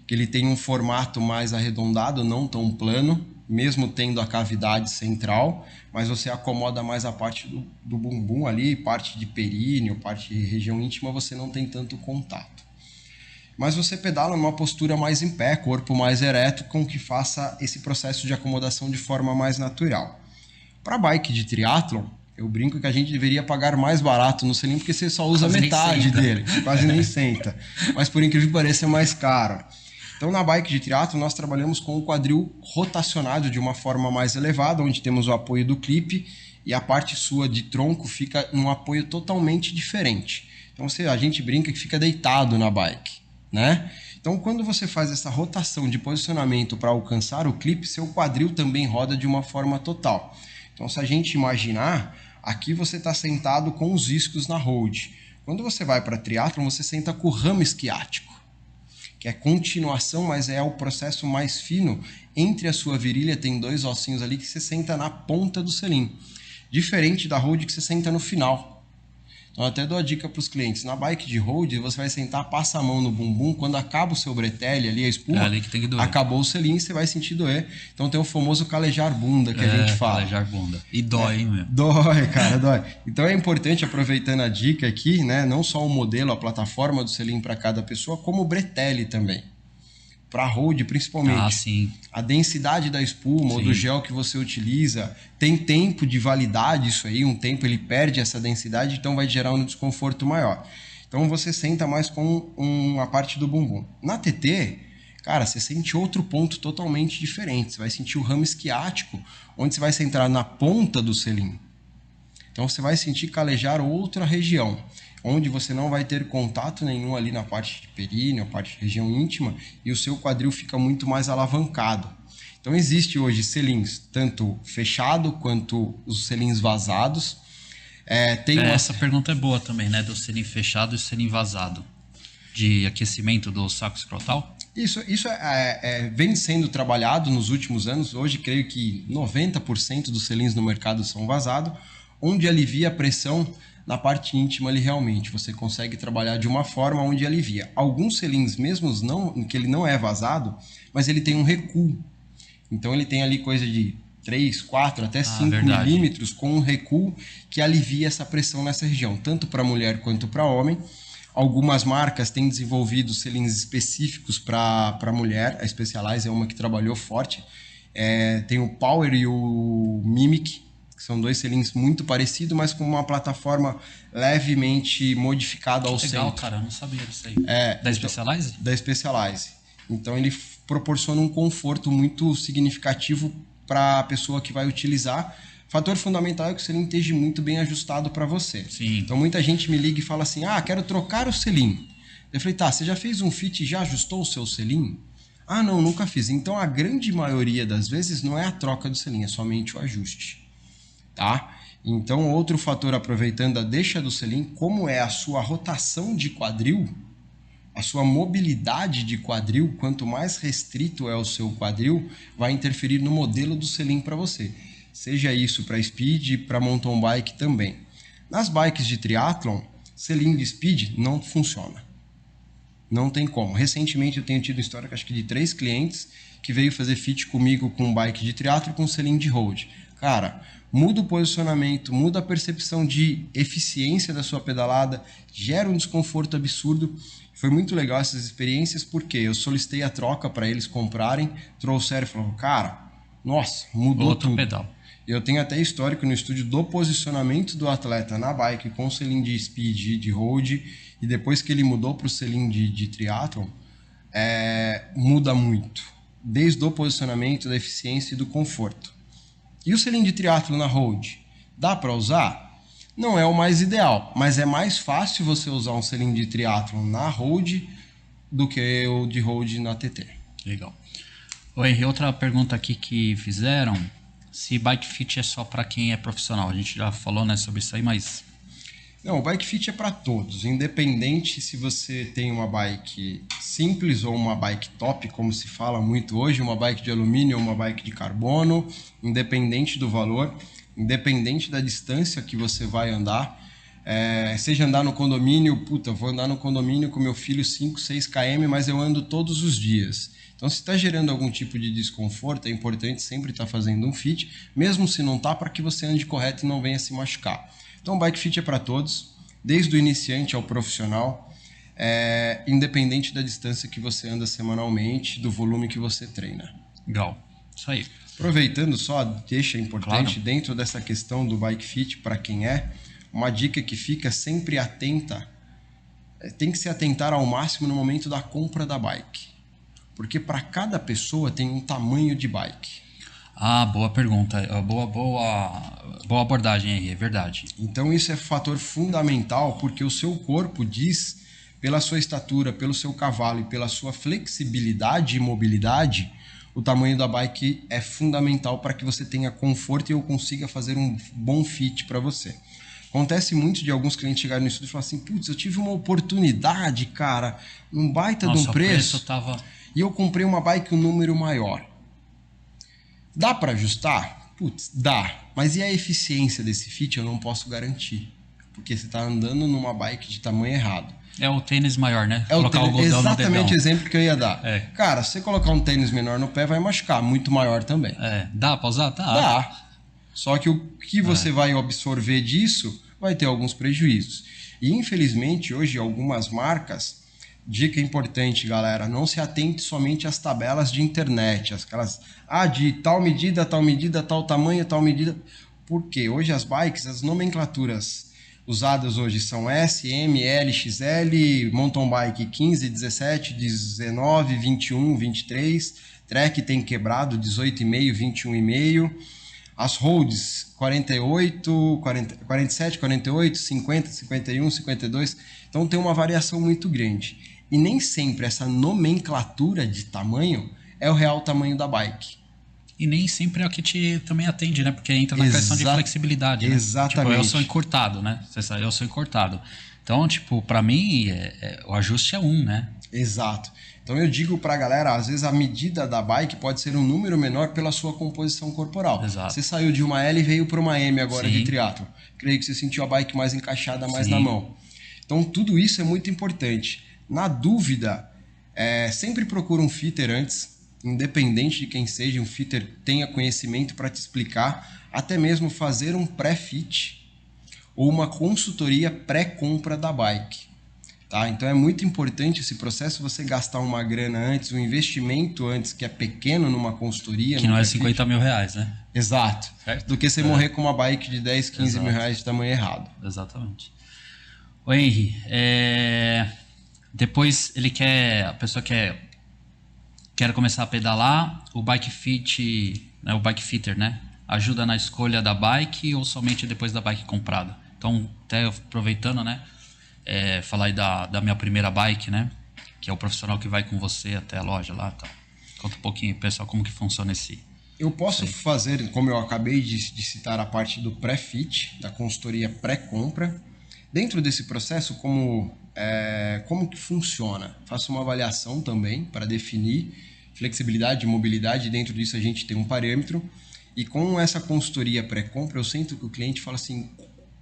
que ele tem um formato mais arredondado, não tão plano, mesmo tendo a cavidade central, mas você acomoda mais a parte do bumbum ali, parte de períneo, parte de região íntima, você não tem tanto contato. Mas você pedala numa postura mais em pé, corpo mais ereto, com que faça esse processo de acomodação de forma mais natural. Para bike de triatlon, eu brinco que a gente deveria pagar mais barato no selim, porque você só usa Quase metade dele, quase nem senta. Mas por incrível que pareça é mais caro. Então na bike de triatlon nós trabalhamos com o quadril rotacionado de uma forma mais elevada, onde temos o apoio do clipe e a parte sua de tronco fica num apoio totalmente diferente. Então a gente brinca que fica deitado na bike, né? Então, quando você faz essa rotação de posicionamento para alcançar o clipe, seu quadril também roda de uma forma total. Então, se a gente imaginar, aqui você está sentado com os iscos na road. Quando você vai para triatlon, você senta com o ramo esquiático, que é continuação, mas é o processo mais fino. Entre a sua virilha tem 2 ossinhos ali que você senta na ponta do selim. Diferente da road que você senta no final. Então, eu até dou a dica para os clientes. Na bike de road, você vai sentar, passa a mão no bumbum. Quando acaba o seu bretelle ali, a espuma, ali que tem que doer. Acabou o selim e você vai sentir doer. Então, tem o famoso calejar bunda que a gente fala. Calejar bunda. E dói, hein, meu? Dói, cara, dói. Então, é importante, aproveitando a dica aqui, né? Não só o modelo, a plataforma do selim para cada pessoa, como o bretelle também. Para road, principalmente. Ah, sim. A densidade da espuma ou do gel que você utiliza tem tempo de validade, isso aí, um tempo ele perde essa densidade, então vai gerar um desconforto maior. Então você senta mais com a parte do bumbum. Na TT, cara, você sente outro ponto totalmente diferente. Você vai sentir o ramo esquiático, onde você vai sentar na ponta do selim. Então você vai sentir calejar outra região, onde você não vai ter contato nenhum ali na parte de períneo, a parte de região íntima, e o seu quadril fica muito mais alavancado. Então existe hoje selins tanto fechado quanto os selins vazados. Essa pergunta é boa também, né? Do selim fechado e selim vazado. De aquecimento do saco escrotal? Isso vem sendo trabalhado nos últimos anos. Hoje, creio que 90% dos selins no mercado são vazados, onde alivia a pressão na parte íntima ali realmente. Você consegue trabalhar de uma forma onde alivia. Alguns selins mesmo, que ele não é vazado, mas ele tem um recuo. Então ele tem ali coisa de 3, 4, até 5 milímetros com um recuo que alivia essa pressão nessa região, tanto para mulher quanto para homem. Algumas marcas têm desenvolvido selins específicos para mulher. A Specialized é uma que trabalhou forte. Tem o Power e o Mimic, que são 2 selins muito parecidos, mas com uma plataforma levemente modificada ao centro. Legal, cara, eu não sabia disso aí. Da Specialized? Da Specialized. Então ele proporciona um conforto muito significativo para a pessoa que vai utilizar. Fator fundamental é que o selim esteja muito bem ajustado para você. Sim. Então muita gente me liga e fala assim, quero trocar o selim. Eu falei, tá, você já fez um fit e já ajustou o seu selim? Ah, não, nunca fiz. Então a grande maioria das vezes não é a troca do selim, é somente o ajuste. Tá? Então outro fator, aproveitando a deixa do selim, como é a sua rotação de quadril, a sua mobilidade de quadril, quanto mais restrito é o seu quadril, vai interferir no modelo do selim para você. Seja isso para speed e para mountain bike também. Nas bikes de triatlon, selim de speed não funciona. Não tem como. Recentemente eu tenho tido história, acho que de 3 clientes que veio fazer fit comigo com bike de triatlon com selim de road. Cara, muda o posicionamento, muda a percepção de eficiência da sua pedalada, gera um desconforto absurdo. Foi muito legal essas experiências porque eu solicitei a troca para eles comprarem, trouxeram e falaram, cara, nossa, mudou outro tudo. pedal. Eu tenho até histórico no estúdio do posicionamento do atleta na bike com selim de speed, de road, e depois que ele mudou para o selim de triatlon, muda muito. Desde o posicionamento, da eficiência e do conforto. E o selim de triatlon na road? Dá para usar? Não é o mais ideal, mas é mais fácil você usar um selim de triatlon na road do que o de road na TT. Legal. Oi, outra pergunta aqui que fizeram, se bike fit é só para quem é profissional. A gente já falou, né, sobre isso aí, mas... Não, o Bike Fit é para todos, independente se você tem uma bike simples ou uma bike top, como se fala muito hoje, uma bike de alumínio ou uma bike de carbono, independente do valor, independente da distância que você vai andar. Seja andar no condomínio, eu vou andar no condomínio com meu filho 5, 6 km, mas eu ando todos os dias. Então, se está gerando algum tipo de desconforto, é importante sempre estar fazendo um fit, mesmo se não está, para que você ande correto e não venha se machucar. Então, o Bike Fit é para todos, desde o iniciante ao profissional, independente da distância que você anda semanalmente, do volume que você treina. Legal, isso aí. Aproveitando só, deixa importante, Claro. dentro dessa questão do Bike Fit, para quem uma dica que fica sempre atenta, tem que se atentar ao máximo no momento da compra da bike. Porque para cada pessoa tem um tamanho de bike. Ah, boa pergunta. Boa abordagem aí, é verdade. Então isso é fator fundamental, porque o seu corpo diz, pela sua estatura, pelo seu cavalo e pela sua flexibilidade e mobilidade, o tamanho da bike é fundamental para que você tenha conforto e eu consiga fazer um bom fit para você. Acontece muito de alguns clientes chegarem no estúdio e falarem assim, putz, eu tive uma oportunidade, cara, um baita de um preço, e eu comprei uma bike um número maior. Dá para ajustar? Putz, dá. Mas e a eficiência desse fit eu não posso garantir. Porque você está andando numa bike de tamanho errado. É o tênis maior, né? Exatamente o exemplo que eu ia dar. Cara, se você colocar um tênis menor no pé, vai machucar. Muito maior também. Dá pra usar? Dá. Só que o que você vai absorver disso vai ter alguns prejuízos. E infelizmente, hoje, algumas marcas... Dica importante, galera, não se atente somente às tabelas de internet, aquelas, de tal medida, tal tamanho, tal medida. Porque hoje as bikes, as nomenclaturas usadas hoje são S, M, L, XL, mountain bike 15, 17, 19, 21, 23, track tem quebrado 18,5, 21,5, as roads 48, 47, 48, 50, 51, 52, então tem uma variação muito grande. E nem sempre essa nomenclatura de tamanho é o real tamanho da bike. E nem sempre é o que te também atende, né? Porque entra na questão de flexibilidade, né? Exatamente. Tipo, eu sou encortado, né? Você sabe, eu sou encortado. Então, tipo, pra mim, o ajuste é né? Exato. Então eu digo pra galera, às vezes a medida da bike pode ser um número menor pela sua composição corporal. Exato. Você saiu de uma L e veio para uma M agora. Sim. De triatlo. Creio que você sentiu a bike mais encaixada, mais Sim. na mão. Então tudo isso é muito importante. Na dúvida, sempre procura um fitter antes, independente de quem seja, um fitter tenha conhecimento para te explicar, até mesmo fazer um pré-fit ou uma consultoria pré-compra da bike. Tá? Então é muito importante esse processo, você gastar uma grana antes, um investimento antes que é pequeno numa consultoria. Que não é 50 mil reais, né? Exato. Certo? Do que você morrer com uma bike de 10, 15 Exato. Mil reais de tamanho errado. Exatamente. Ô Henry, depois a pessoa quer começar a pedalar, o Bike Fit, né, o Bike Fitter, né, ajuda na escolha da bike ou somente depois da bike comprada? Então, até aproveitando, né, falar aí da minha primeira bike, né, que é o profissional que vai com você até a loja lá, tá? Conta um pouquinho, pessoal, como que funciona esse... Eu posso fazer, como eu acabei de citar, a parte do pré-fit, da consultoria pré-compra. Dentro desse processo, como que funciona? Faço uma avaliação também para definir flexibilidade e mobilidade. Dentro disso a gente tem um parâmetro. E com essa consultoria pré-compra, eu sinto que o cliente fala assim,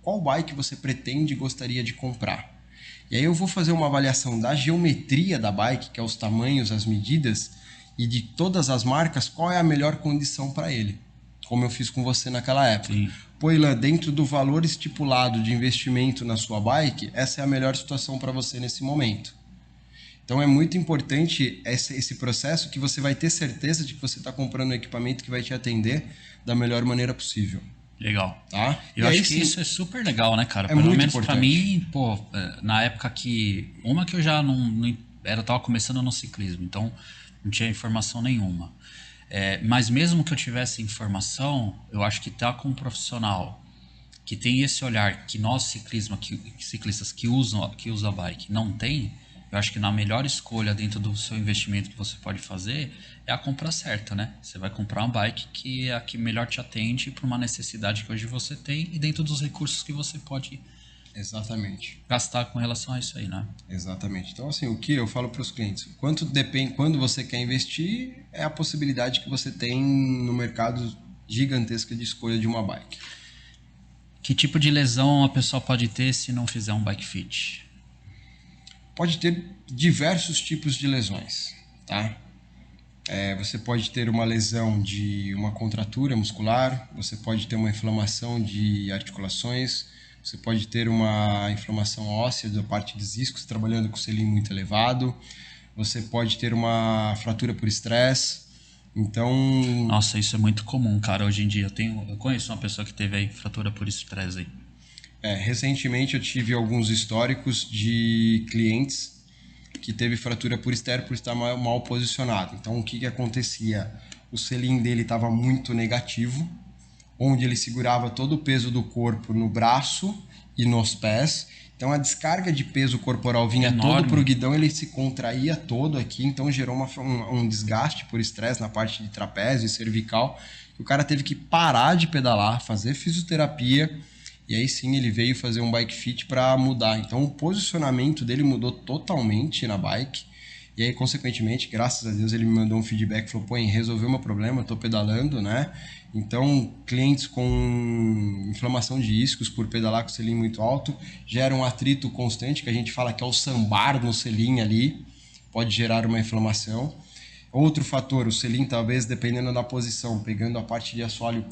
qual bike você pretende e gostaria de comprar? E aí eu vou fazer uma avaliação da geometria da bike, que é os tamanhos, as medidas, e de todas as marcas, qual é a melhor condição para ele. Como eu fiz com você naquela época. Sim. Poila, dentro do valor estipulado de investimento na sua bike, essa é a melhor situação para você nesse momento. Então é muito importante esse processo, que você vai ter certeza de que você está comprando um equipamento que vai te atender da melhor maneira possível. Legal. Tá? Eu acho que isso é super legal, né, cara? Pelo menos para mim, na época que eu já eu tava começando no ciclismo, então não tinha informação nenhuma. Mas mesmo que eu tivesse informação, eu acho que tá com um profissional que tem esse olhar que nós ciclistas que usam a bike não tem, eu acho que na melhor escolha dentro do seu investimento que você pode fazer é a compra certa, né? Você vai comprar uma bike que é a que melhor te atende para uma necessidade que hoje você tem e dentro dos recursos que você pode Exatamente. gastar com relação a isso aí, né? Exatamente. Então, assim, o que eu falo para os clientes? Quando você quer investir, é a possibilidade que você tem no mercado gigantesca de escolha de uma bike. Que tipo de lesão a pessoa pode ter se não fizer um bike fit? Pode ter diversos tipos de lesões, tá? Você pode ter uma lesão de uma contratura muscular, você pode ter uma inflamação de articulações, você pode ter uma inflamação óssea da parte dos iscos, trabalhando com selim muito elevado, você pode ter uma fratura por estresse. Então, Nossa, isso é muito comum, cara. Hoje em dia eu conheço uma pessoa que teve aí fratura por estresse aí. recentemente eu tive alguns históricos de clientes que teve fratura por estresse por estar mal posicionado. Então, o que acontecia? O selim dele estava muito negativo, onde ele segurava todo o peso do corpo no braço e nos pés. Então a descarga de peso corporal vinha todo pro guidão, ele se contraía todo aqui, então gerou um desgaste por estresse na parte de trapézio e cervical. O cara teve que parar de pedalar, fazer fisioterapia, e aí sim ele veio fazer um bike fit para mudar. Então o posicionamento dele mudou totalmente na bike. E aí, consequentemente, graças a Deus, ele me mandou um feedback, falou, pô, resolveu meu problema, tô pedalando, né? Então, clientes com inflamação de iscos por pedalar com o selim muito alto, gera um atrito constante, que a gente fala que é o sambar no selim ali, pode gerar uma inflamação. Outro fator, o selim talvez, dependendo da posição, pegando a parte de assoalho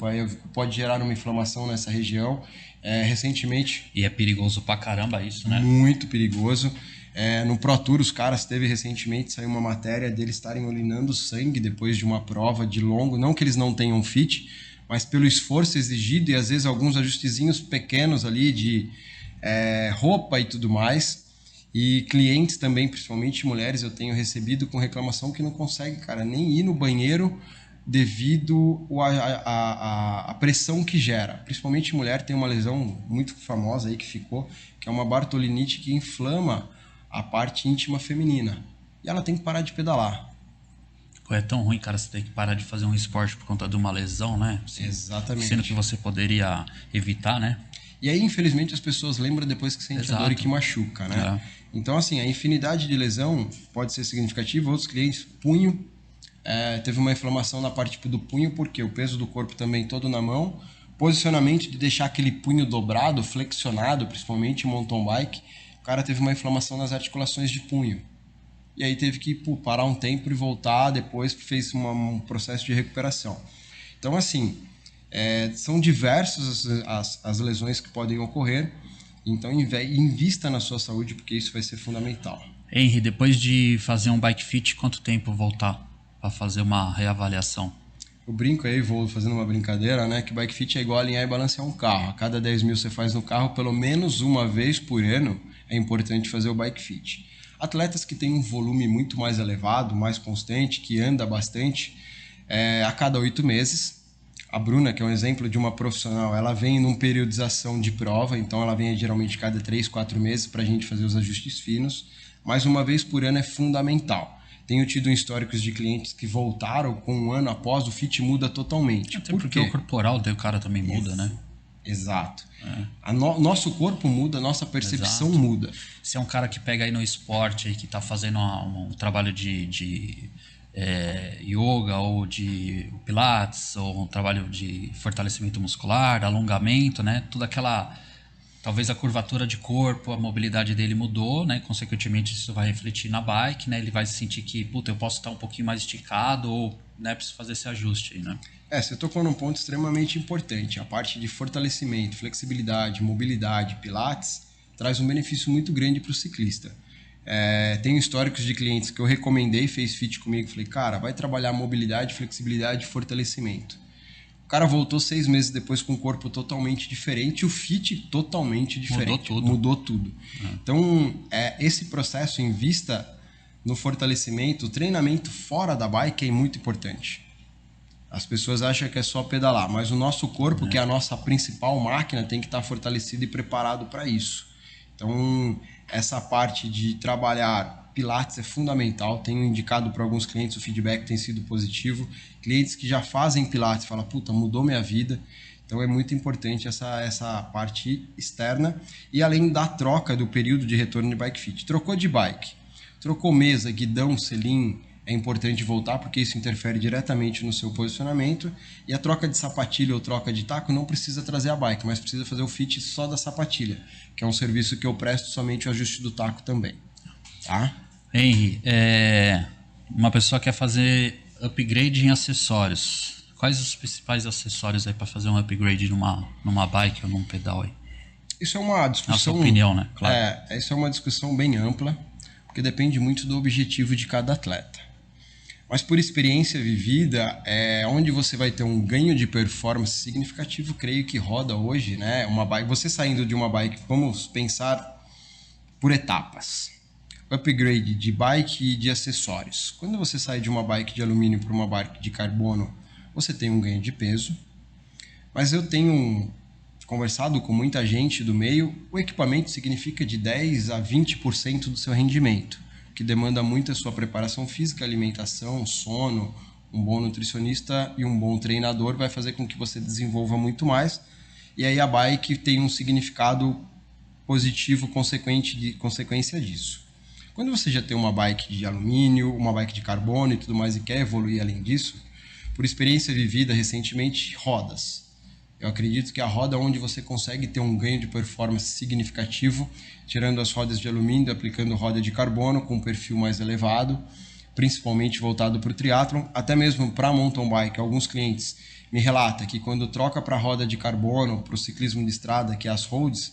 pode gerar uma inflamação nessa região. Recentemente... E é perigoso pra caramba isso, né? Muito perigoso. No Pro Tour, os caras recentemente, saiu uma matéria deles estarem urinando sangue depois de uma prova de longo, não que eles não tenham fit, mas pelo esforço exigido e às vezes alguns ajustezinhos pequenos ali de roupa e tudo mais. E clientes também, principalmente mulheres, eu tenho recebido com reclamação que não consegue, cara, nem ir no banheiro devido à pressão que gera. Principalmente mulher tem uma lesão muito famosa aí que ficou, que é uma bartolinite que inflama a parte íntima feminina. E ela tem que parar de pedalar. Pô, é tão ruim, cara, você ter que parar de fazer um esporte por conta de uma lesão, né? Exatamente. Sendo que você poderia evitar, né? E aí, infelizmente, as pessoas lembram depois que sente a dor e que machuca, né? Então, assim, a infinidade de lesão pode ser significativa. Outros clientes, punho, teve uma inflamação na parte do punho, porque o peso do corpo também todo na mão, posicionamento de deixar aquele punho dobrado, flexionado, principalmente em mountain bike, o cara teve uma inflamação nas articulações de punho. E aí teve que parar um tempo e voltar, depois fez um processo de recuperação. Então, assim, são diversas as lesões que podem ocorrer, então invista na sua saúde, porque isso vai ser fundamental. Henry, depois de fazer um bike fit, quanto tempo voltar para fazer uma reavaliação? Eu brinco aí, vou fazendo uma brincadeira, né? Que bike fit é igual alinhar e balancear um carro. A cada 10 mil você faz no carro, pelo menos uma vez por ano, é importante fazer o bike fit. Atletas que têm um volume muito mais elevado, mais constante, que anda bastante, a cada 8 meses. A Bruna, que é um exemplo de uma profissional, ela vem num periodização de prova, então ela vem geralmente cada 3, 4 meses para a gente fazer os ajustes finos, mas uma vez por ano é fundamental. Tenho tido históricos de clientes que voltaram com um ano após, o fit muda totalmente. Até porque o corporal do cara também muda, né? Exato. Nosso corpo muda, nossa percepção muda. Se é um cara que pega aí no esporte aí, que está fazendo um trabalho de yoga ou de pilates, ou um trabalho de fortalecimento muscular, alongamento, né? Tudo aquela... Talvez a curvatura de corpo, a mobilidade dele mudou, né? Consequentemente, isso vai refletir na bike, né? Ele vai sentir que, puta, eu posso estar um pouquinho mais esticado ou, né, preciso fazer esse ajuste aí, né? Você tocou num ponto extremamente importante. A parte de fortalecimento, flexibilidade, mobilidade, pilates, traz um benefício muito grande para o ciclista. Tenho históricos de clientes que eu recomendei, fez fit comigo, falei, cara, vai trabalhar mobilidade, flexibilidade e fortalecimento. O cara voltou 6 meses depois com um corpo totalmente diferente, o fit totalmente diferente. Mudou tudo. Então, esse processo, invista no fortalecimento, o treinamento fora da bike é muito importante. As pessoas acham que é só pedalar, mas o nosso corpo, que é a nossa principal máquina, tem que estar fortalecido e preparado para isso. Então, essa parte de trabalhar pilates é fundamental. Tenho indicado para alguns clientes, o feedback tem sido positivo. Clientes que já fazem pilates falam, puta, mudou minha vida. Então é muito importante essa parte externa. E além da troca do período de retorno de bike fit. Trocou de bike, trocou mesa, guidão, selim, é importante voltar porque isso interfere diretamente no seu posicionamento. E a troca de sapatilha ou troca de taco não precisa trazer a bike, mas precisa fazer o fit só da sapatilha, que é um serviço que eu presto somente o ajuste do taco também. Tá? Henry, uma pessoa quer fazer upgrade em acessórios. Quais os principais acessórios aí para fazer um upgrade numa bike ou num pedal aí? Isso é uma discussão... Na sua opinião, né? Claro. Isso é uma discussão bem ampla, porque depende muito do objetivo de cada atleta. Mas por experiência vivida, onde você vai ter um ganho de performance significativo, creio que roda hoje, né? Uma bike, você saindo de uma bike, vamos pensar por etapas. Upgrade de bike e de acessórios. Quando você sai de uma bike de alumínio para uma bike de carbono, você tem um ganho de peso. Mas eu tenho conversado com muita gente do meio, o equipamento significa de 10 a 20% do seu rendimento, que demanda muito a sua preparação física, alimentação, sono, um bom nutricionista e um bom treinador vai fazer com que você desenvolva muito mais. E aí a bike tem um significado positivo consequência disso. Quando você já tem uma bike de alumínio, uma bike de carbono e tudo mais e quer evoluir além disso, por experiência vivida recentemente, rodas. Eu acredito que a roda onde você consegue ter um ganho de performance significativo, tirando as rodas de alumínio, aplicando roda de carbono com um perfil mais elevado, principalmente voltado para o triatlon, até mesmo para mountain bike. Alguns clientes me relatam que quando troca para roda de carbono, para o ciclismo de estrada, que é as roads,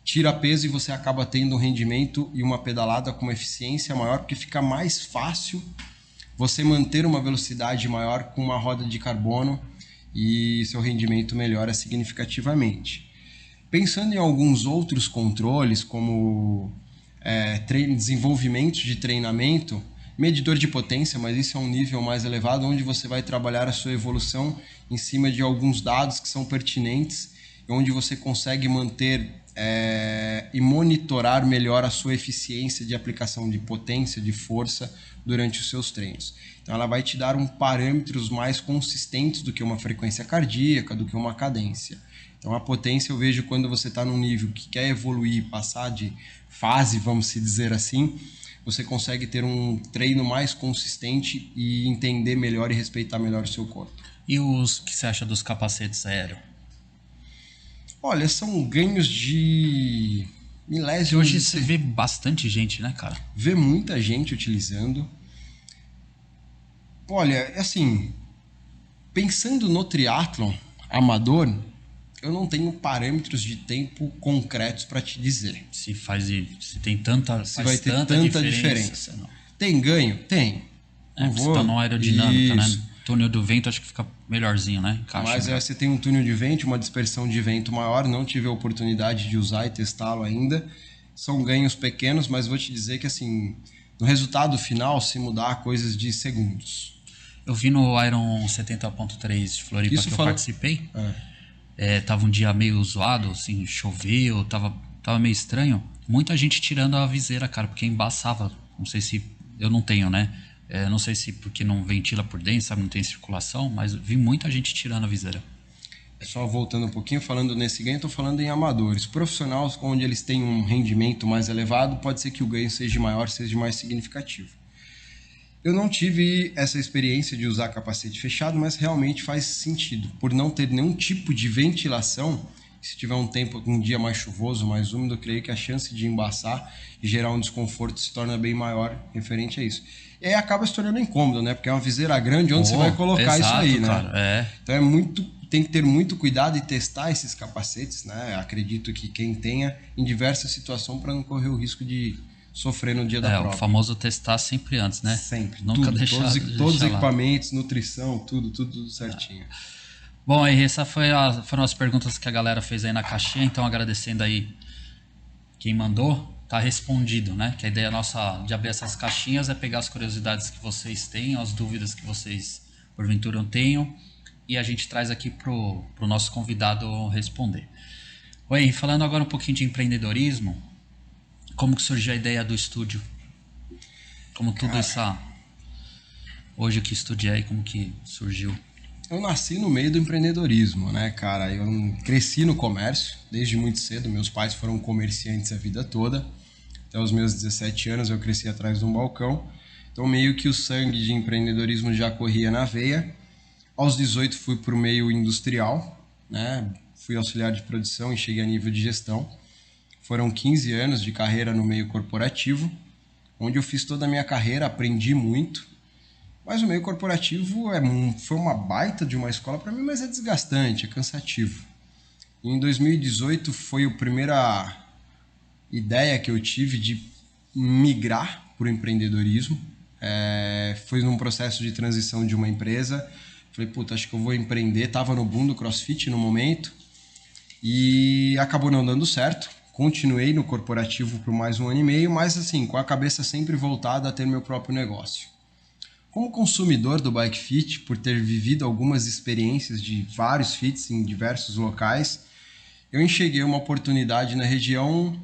tira peso e você acaba tendo um rendimento e uma pedalada com uma eficiência maior, porque fica mais fácil você manter uma velocidade maior com uma roda de carbono e seu rendimento melhora significativamente. Pensando em alguns outros controles, como desenvolvimento de treinamento, medidor de potência, mas isso é um nível mais elevado, onde você vai trabalhar a sua evolução em cima de alguns dados que são pertinentes, onde você consegue manter e monitorar melhor a sua eficiência de aplicação de potência, de força durante os seus treinos. Então ela vai te dar parâmetros mais consistentes do que uma frequência cardíaca, do que uma cadência. Então a potência eu vejo quando você está num nível que quer evoluir, passar de fase, vamos se dizer assim, você consegue ter um treino mais consistente e entender melhor e respeitar melhor o seu corpo. E os que você acha dos capacetes aéreos? Olha, são ganhos de milésimos. Hoje você vê bastante gente, né, cara? Vê muita gente utilizando. Olha, assim, pensando no triatlon amador, eu não tenho parâmetros de tempo concretos para te dizer. Se tem tanta, se vai ter tanta diferença. Não. Tem ganho? Tem. Você tá numa aerodinâmica, né? Túnel do vento acho que fica melhorzinho, né? Mas você tem um túnel de vento, uma dispersão de vento maior, não tive a oportunidade de usar e testá-lo ainda. São ganhos pequenos, mas vou te dizer que assim, no resultado final, se mudar coisas de segundos. Eu vi no Iron 70.3 de Floripa que eu participei. Tava um dia meio zoado, assim, choveu, tava meio estranho. Muita gente tirando a viseira, cara, porque embaçava. Não sei se... Eu não tenho, né? Não sei se porque não ventila por dentro, sabe? Não tem circulação, mas vi muita gente tirando a viseira. Só voltando um pouquinho, falando nesse ganho, estou falando em amadores. Profissionais, onde eles têm um rendimento mais elevado, pode ser que o ganho seja maior, seja mais significativo. Eu não tive essa experiência de usar capacete fechado, mas realmente faz sentido. Por não ter nenhum tipo de ventilação, se tiver um dia mais chuvoso, mais úmido, eu creio que a chance de embaçar e gerar um desconforto se torna bem maior referente a isso. E aí acaba se tornando incômodo, né? Porque é uma viseira grande onde você vai colocar isso aí, né? Cara, Então tem que ter muito cuidado e testar esses capacetes, né? Acredito que quem tenha em diversas situações para não correr o risco de sofrer no dia da prova. O famoso testar sempre antes, né? Sempre. Nunca deixar todos os equipamentos, nutrição, tudo certinho. Bom, aí essas foram as perguntas que a galera fez aí na caixinha, então agradecendo aí quem mandou, tá respondido, né? Que a ideia nossa de abrir essas caixinhas é pegar as curiosidades que vocês têm, as dúvidas que vocês porventura tenham, e a gente traz aqui pro nosso convidado responder. Oi, falando agora um pouquinho de empreendedorismo, como que surgiu a ideia do estúdio? Como tudo isso... Hoje que estúdio é e como que surgiu? Eu nasci no meio do empreendedorismo, né, cara? Eu cresci no comércio desde muito cedo. Meus pais foram comerciantes a vida toda. Até os meus 17 anos eu cresci atrás de um balcão. Então meio que o sangue de empreendedorismo já corria na veia. Aos 18 fui para o meio industrial, né? Fui auxiliar de produção e cheguei a nível de gestão. Foram 15 anos de carreira no meio corporativo, onde eu fiz toda a minha carreira, aprendi muito. Mas o meio corporativo foi uma baita de uma escola para mim, mas é desgastante, é cansativo. Em 2018 foi a primeira ideia que eu tive de migrar para o empreendedorismo. Foi num processo de transição de uma empresa. Falei, puta, acho que eu vou empreender. Tava no boom do CrossFit no momento e acabou não dando certo. Continuei no corporativo por mais 1 ano e meio, mas assim, com a cabeça sempre voltada a ter meu próprio negócio. Como consumidor do Bike Fit, por ter vivido algumas experiências de vários fits em diversos locais, eu enxerguei uma oportunidade na região,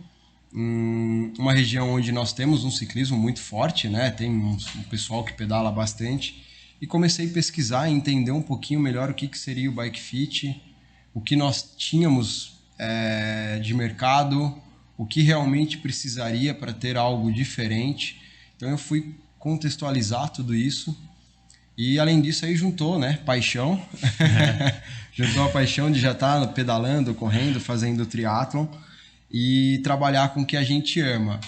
uma região onde nós temos um ciclismo muito forte, né? Tem um pessoal que pedala bastante, e comecei a pesquisar e entender um pouquinho melhor o que seria o Bike Fit, o que nós tínhamos de mercado, o que realmente precisaria para ter algo diferente. Então eu fui contextualizar tudo isso e além disso aí juntou, né, paixão, juntou a paixão de já estar pedalando, correndo, fazendo triatlon e trabalhar com o que a gente ama.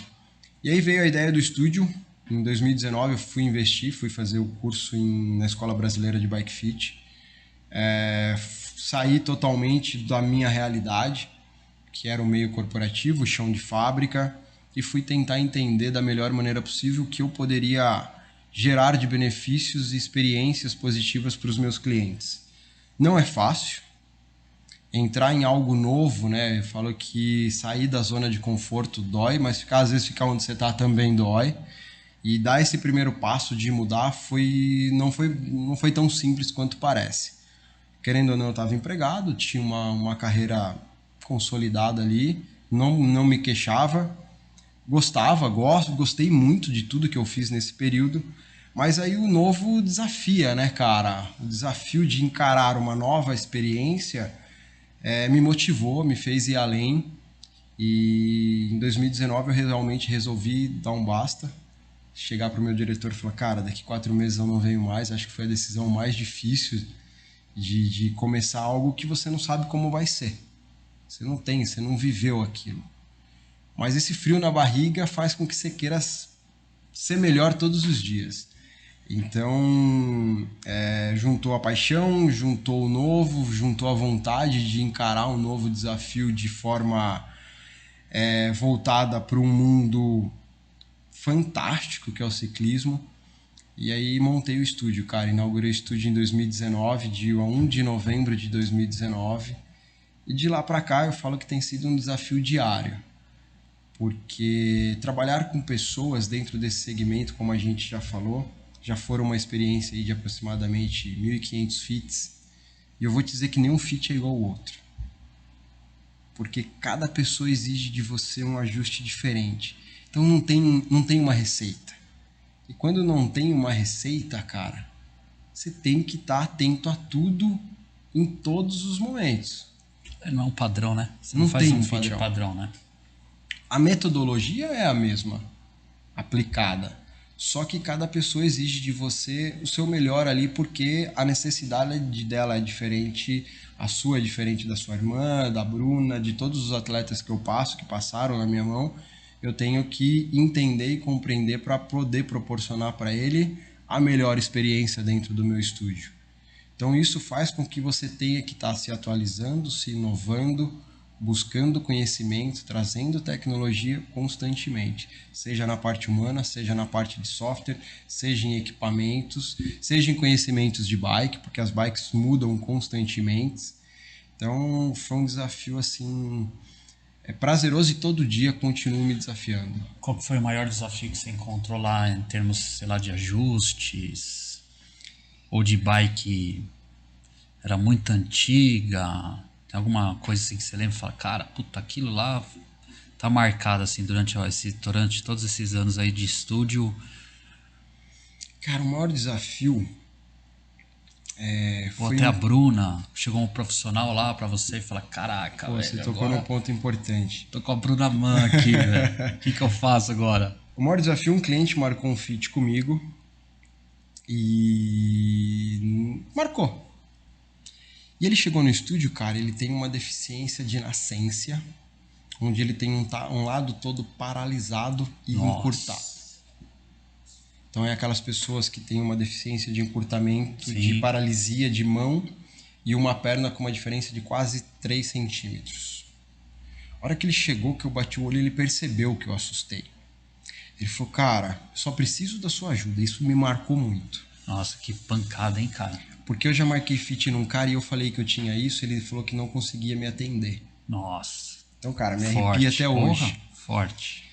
E aí veio a ideia do estúdio. Em 2019 eu fui investir, fui fazer o curso na Escola Brasileira de Bike Fit. Saí totalmente da minha realidade, que era o meio corporativo, o chão de fábrica, e fui tentar entender da melhor maneira possível o que eu poderia gerar de benefícios e experiências positivas para os meus clientes. Não é fácil entrar em algo novo, né? Eu falo que sair da zona de conforto dói, mas às vezes ficar onde você está também dói. E dar esse primeiro passo de mudar não foi tão simples quanto parece. Querendo ou não, eu estava empregado, tinha uma carreira consolidada ali, não me queixava, gostei muito de tudo que eu fiz nesse período, mas aí o novo desafia, né, cara? O desafio de encarar uma nova experiência me motivou, me fez ir além, e em 2019 eu realmente resolvi dar um basta, chegar para o meu diretor e falar, cara, daqui 4 meses eu não venho mais. Acho que foi a decisão mais difícil de começar algo que você não sabe como vai ser. Você não viveu aquilo. Mas esse frio na barriga faz com que você queira ser melhor todos os dias. Então, juntou a paixão, juntou o novo, juntou a vontade de encarar um novo desafio de forma voltada para um mundo fantástico que é o ciclismo. E aí montei o estúdio, cara. Inaugurei o estúdio em 2019, dia 1 de novembro de 2019. E de lá para cá eu falo que tem sido um desafio diário. Porque trabalhar com pessoas dentro desse segmento, como a gente já falou, já foram uma experiência aí de aproximadamente 1.500 fits. E eu vou te dizer que nenhum fit é igual ao outro. Porque cada pessoa exige de você um ajuste diferente. Então não tem uma receita. E quando não tem uma receita, cara, você tem que estar atento a tudo em todos os momentos. Não é um padrão, né? Você Não faz tem um um fit padrão. padrão, né? A metodologia é a mesma, aplicada. Só que cada pessoa exige de você o seu melhor ali, porque a necessidade dela é diferente, a sua é diferente da sua irmã, da Bruna, de todos os atletas que eu passo, que passaram na minha mão. Eu tenho que entender e compreender para poder proporcionar para ele a melhor experiência dentro do meu estúdio. Então isso faz com que você tenha que estar se atualizando, se inovando, buscando conhecimento, trazendo tecnologia constantemente, seja na parte humana, seja na parte de software, seja em equipamentos, seja em conhecimentos de bike, porque as bikes mudam constantemente. Então foi um desafio assim, prazeroso e todo dia continuo me desafiando. Qual que foi o maior desafio que você encontrou lá em termos, sei lá, de ajustes? Ou de bike era muito antiga? Tem alguma coisa assim que você lembra e fala, cara, puta, aquilo lá tá marcado assim durante todos esses anos aí de estúdio? Cara, o maior desafio Ou Foi até a Bruna, chegou um profissional lá pra você e fala, caraca, Pô, velho, você tocou agora num ponto importante. tô com a Bruna Man aqui, velho. O que eu faço agora? O maior desafio, um cliente marcou um fit comigo e marcou. E ele chegou no estúdio, cara, ele tem uma deficiência de nascença, onde ele tem um lado todo paralisado e encurtado. Nossa. Então é aquelas pessoas que têm uma deficiência de encurtamento, Sim. de paralisia de mão e uma perna com uma diferença de quase 3 centímetros. A hora que ele chegou, que eu bati o olho, ele percebeu que eu assustei. Ele falou, cara, eu só preciso da sua ajuda. Isso me marcou muito. Nossa, que pancada, hein, cara? Porque eu já marquei fit num cara e eu falei que eu tinha isso, ele falou que não conseguia me atender. Nossa. Então, cara, me Forte. arrepia até hoje. Porra, forte.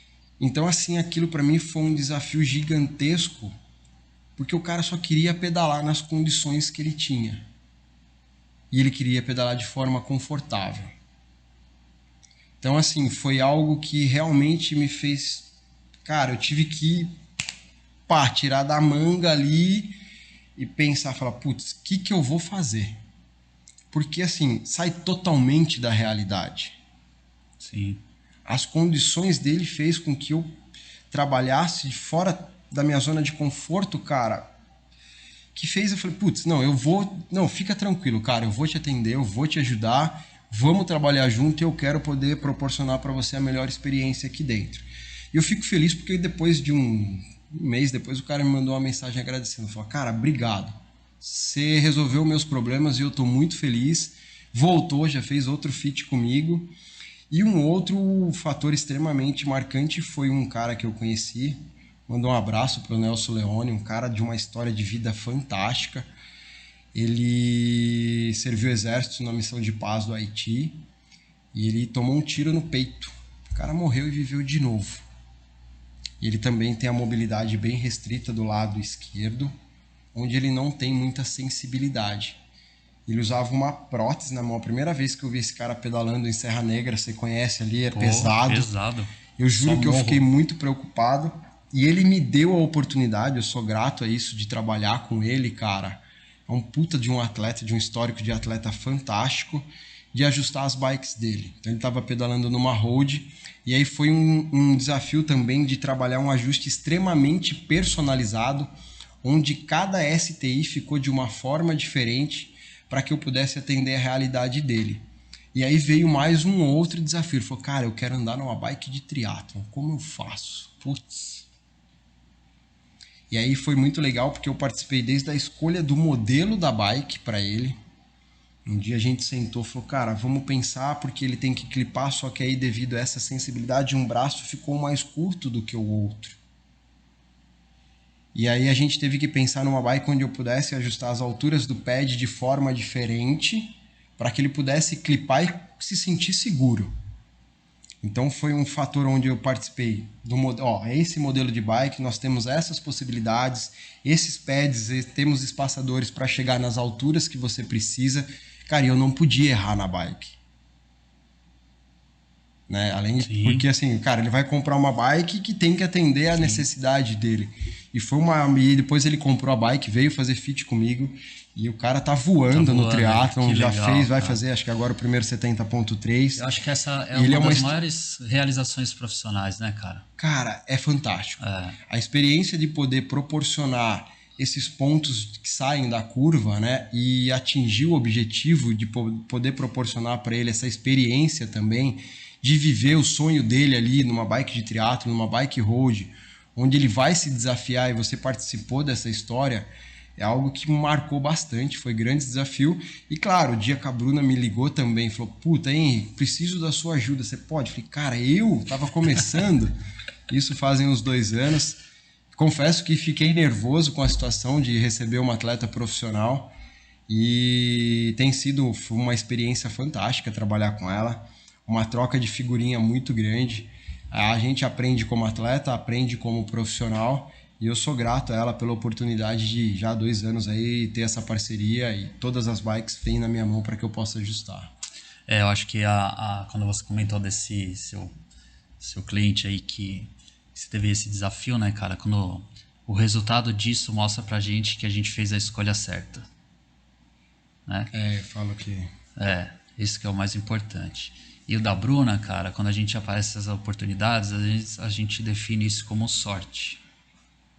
Então, assim, aquilo pra mim foi um desafio gigantesco, porque o cara só queria pedalar nas condições que ele tinha. E ele queria pedalar de forma confortável. Então, assim, foi algo que realmente me fez... Cara, eu tive que, tirar da manga ali e pensar, falar, putz, o que eu vou fazer? Porque, assim, sai totalmente da realidade. Sim. As condições dele fez com que eu trabalhasse de fora da minha zona de conforto, cara, que fez eu falei, putz, não, fica tranquilo, cara, eu vou te atender, eu vou te ajudar, vamos trabalhar junto e eu quero poder proporcionar para você a melhor experiência aqui dentro. E eu fico feliz porque depois de um mês depois o cara me mandou uma mensagem agradecendo, falou, cara, obrigado, você resolveu meus problemas e eu tô muito feliz, voltou, já fez outro fit comigo. E um outro fator extremamente marcante foi um cara que eu conheci, mandou um abraço para o Nelson Leone, um cara de uma história de vida fantástica. Ele serviu o exército na missão de paz do Haiti e ele tomou um tiro no peito. O cara morreu e viveu de novo. Ele também tem a mobilidade bem restrita do lado esquerdo, onde ele não tem muita sensibilidade. Ele usava uma prótese na mão. A primeira vez que eu vi esse cara pedalando em Serra Negra, você conhece ali, pesado. Pesado. Eu juro Só que eu morro. fiquei muito preocupado. E ele me deu a oportunidade, eu sou grato a isso, de trabalhar com ele, cara. É um puta de um atleta, de um histórico de atleta fantástico, de ajustar as bikes dele. Então ele estava pedalando numa road, e aí foi um desafio também de trabalhar um ajuste extremamente personalizado, onde cada STI ficou de uma forma diferente, para que eu pudesse atender a realidade dele. E aí veio mais um outro desafio. Ele falou, cara, eu quero andar numa bike de triatlon. Como eu faço? Putz. E aí foi muito legal porque eu participei desde a escolha do modelo da bike para ele. Um dia a gente sentou e falou, cara, vamos pensar porque ele tem que clipar, só que aí devido a essa sensibilidade um braço ficou mais curto do que o outro. E aí a gente teve que pensar numa bike onde eu pudesse ajustar as alturas do pad de forma diferente para que ele pudesse clipar e se sentir seguro. Então foi um fator onde eu participei do modelo, esse modelo de bike, nós temos essas possibilidades, esses pads, temos espaçadores para chegar nas alturas que você precisa. Cara, eu não podia errar na bike. Né? Além de, porque assim, cara, ele vai comprar uma bike que tem que atender a necessidade dele. E depois ele comprou a bike, veio fazer fit comigo e o cara tá voando no triatlon, já legal, fez, vai fazer, acho que agora o primeiro 70.3. Eu acho que essa é uma das maiores realizações profissionais, né, cara? Cara, é fantástico. A experiência de poder proporcionar esses pontos que saem da curva, né, e atingir o objetivo de poder proporcionar para ele essa experiência também de viver o sonho dele ali numa bike de triatlo, numa bike road, onde ele vai se desafiar e você participou dessa história, é algo que me marcou bastante, foi grande desafio. E claro, o dia que a Bruna me ligou também, falou, puta, hein, preciso da sua ajuda, você pode? Eu falei, cara, eu tava começando, isso fazem uns 2 anos, confesso que fiquei nervoso com a situação de receber uma atleta profissional e tem sido uma experiência fantástica trabalhar com ela, uma troca de figurinha muito grande. A gente aprende como atleta, aprende como profissional e eu sou grato a ela pela oportunidade de já há 2 anos aí ter essa parceria e todas as bikes têm na minha mão para que eu possa ajustar. Eu acho que quando você comentou desse seu cliente aí que você teve esse desafio, né, cara, quando o resultado disso mostra pra gente que a gente fez a escolha certa. né? Eu falo que... Isso que é o mais importante. E o da Bruna, cara, quando a gente aparece essas oportunidades, a gente define isso como sorte.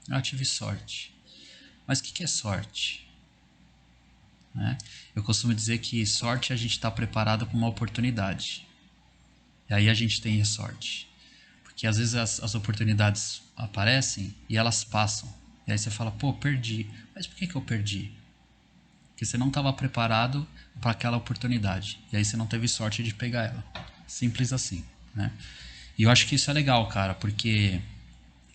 Eu tive sorte. Mas o que é sorte? Né? Eu costumo dizer que sorte é a gente estar preparado para uma oportunidade. E aí a gente tem sorte. Porque às vezes as oportunidades aparecem e elas passam. E aí você fala, pô, perdi. Mas por que eu perdi? Porque você não estava preparado para aquela oportunidade. E aí você não teve sorte de pegar ela. Simples assim, né? E eu acho que isso é legal, cara, porque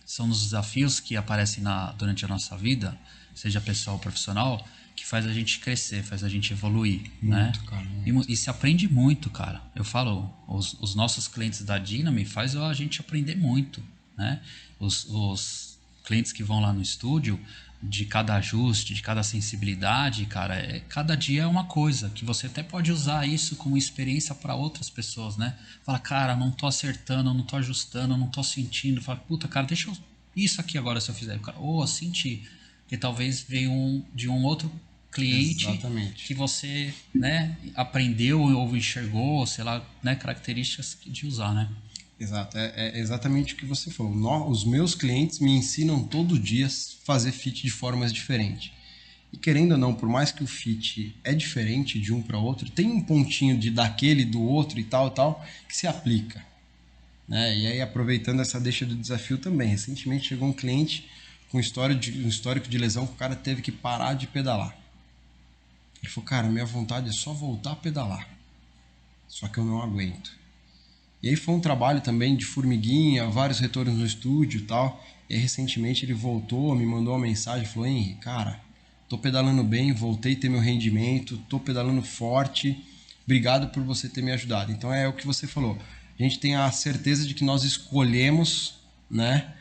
são os desafios que aparecem durante a nossa vida, seja pessoal ou profissional, que faz a gente crescer, faz a gente evoluir, né? Cara, E se aprende muito, cara. Eu falo, os nossos clientes da Dyname faz a gente aprender muito, né? Os clientes que vão lá no estúdio, de cada ajuste, de cada sensibilidade, cara, cada dia é uma coisa, que você até pode usar isso como experiência para outras pessoas, né? Fala, cara, não tô acertando, não tô ajustando, não tô sentindo. Fala, puta, cara, deixa eu... Isso aqui agora se eu fizer. Ou senti. Que talvez veio de um outro cliente. Exatamente. Que você, né, aprendeu ou enxergou, sei lá, né, características de usar, né? Exato, é exatamente o que você falou. Os meus clientes me ensinam todo dia a fazer fit de formas diferentes. E querendo ou não, por mais que o fit é diferente de um para outro, tem um pontinho daquele, do outro e tal, que se aplica. Né? E aí, aproveitando essa deixa do desafio também, recentemente chegou um cliente com um histórico de lesão que o cara teve que parar de pedalar. Ele falou, cara, minha vontade é só voltar a pedalar. Só que eu não aguento. E aí foi um trabalho também de formiguinha, vários retornos no estúdio e tal. E aí, recentemente ele voltou, me mandou uma mensagem, falou, Henry, cara, tô pedalando bem, voltei a ter meu rendimento, tô pedalando forte, obrigado por você ter me ajudado. Então é o que você falou, a gente tem a certeza de que nós escolhemos, né,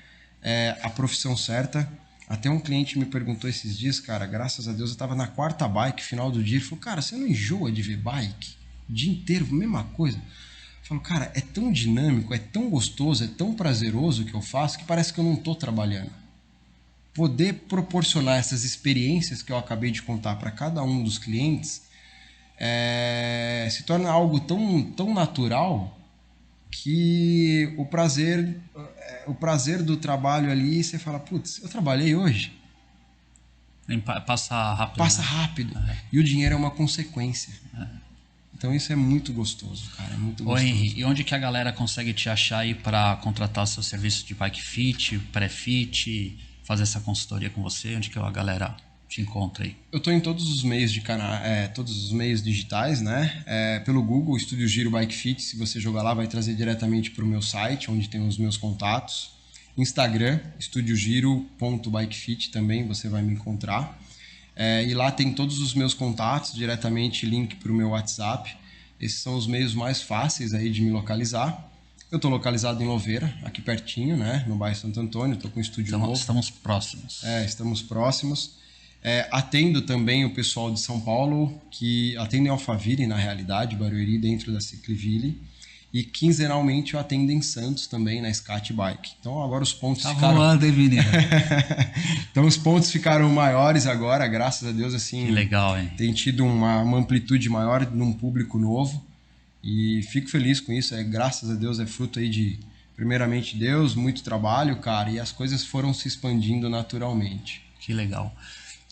a profissão certa. Até um cliente me perguntou esses dias, cara, graças a Deus eu tava na 4ª bike, final do dia, ele falou, cara, você não enjoa de ver bike? O dia inteiro, mesma coisa. Eu falo, cara, é tão dinâmico, é tão gostoso, é tão prazeroso o que eu faço que parece que eu não estou trabalhando. Poder proporcionar essas experiências que eu acabei de contar para cada um dos clientes se torna algo tão natural que o prazer do trabalho ali, você fala, putz, eu trabalhei hoje. Passa rápido. Passa né? rápido. E o dinheiro é uma consequência. Então isso é muito gostoso, cara, é muito gostoso. Henry, e onde que a galera consegue te achar aí para contratar seu serviço de bike fit, pré-fit, fazer essa consultoria com você? Onde que a galera te encontra aí? Eu tô em todos os meios todos os meios digitais, né? Pelo Google, Estúdio Giro Bike Fit, se você jogar lá vai trazer diretamente para o meu site, onde tem os meus contatos. Instagram, estudiogiro.bikefit também você vai me encontrar. E lá tem todos os meus contatos, diretamente link para o meu WhatsApp. Esses são os meios mais fáceis aí de me localizar. Eu estou localizado em Louveira, aqui pertinho, né? No bairro Santo Antônio, estou com um estúdio novo. Estamos próximos. Estamos próximos. Atendo também o pessoal de São Paulo, que atendo em Alphaville, na realidade, Barueri, dentro da Cicliville. E quinzenalmente eu atendo em Santos também, na Scat Bike. Então agora os pontos ficaram... voando, hein, menino? Então os pontos ficaram maiores agora, graças a Deus, assim... Que legal, hein? Tem tido uma amplitude maior num público novo. E fico feliz com isso. Graças a Deus, é fruto aí de, primeiramente, Deus, muito trabalho, cara. E as coisas foram se expandindo naturalmente. Que legal.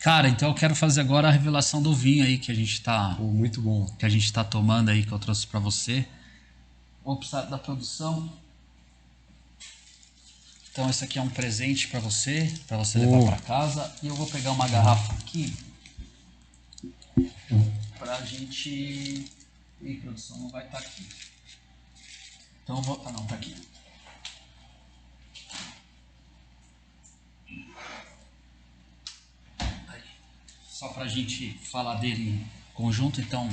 Cara, então eu quero fazer agora a revelação do vinho aí que a gente tá... muito bom. Que a gente tá tomando aí, que eu trouxe para você. Vou precisar da produção. Então esse aqui é um presente para você levar para casa. E eu vou pegar uma garrafa aqui pra gente... Ih, produção não vai estar aqui. Então eu vou... Ah, não, tá aqui. Aí. Só pra gente falar dele em conjunto, então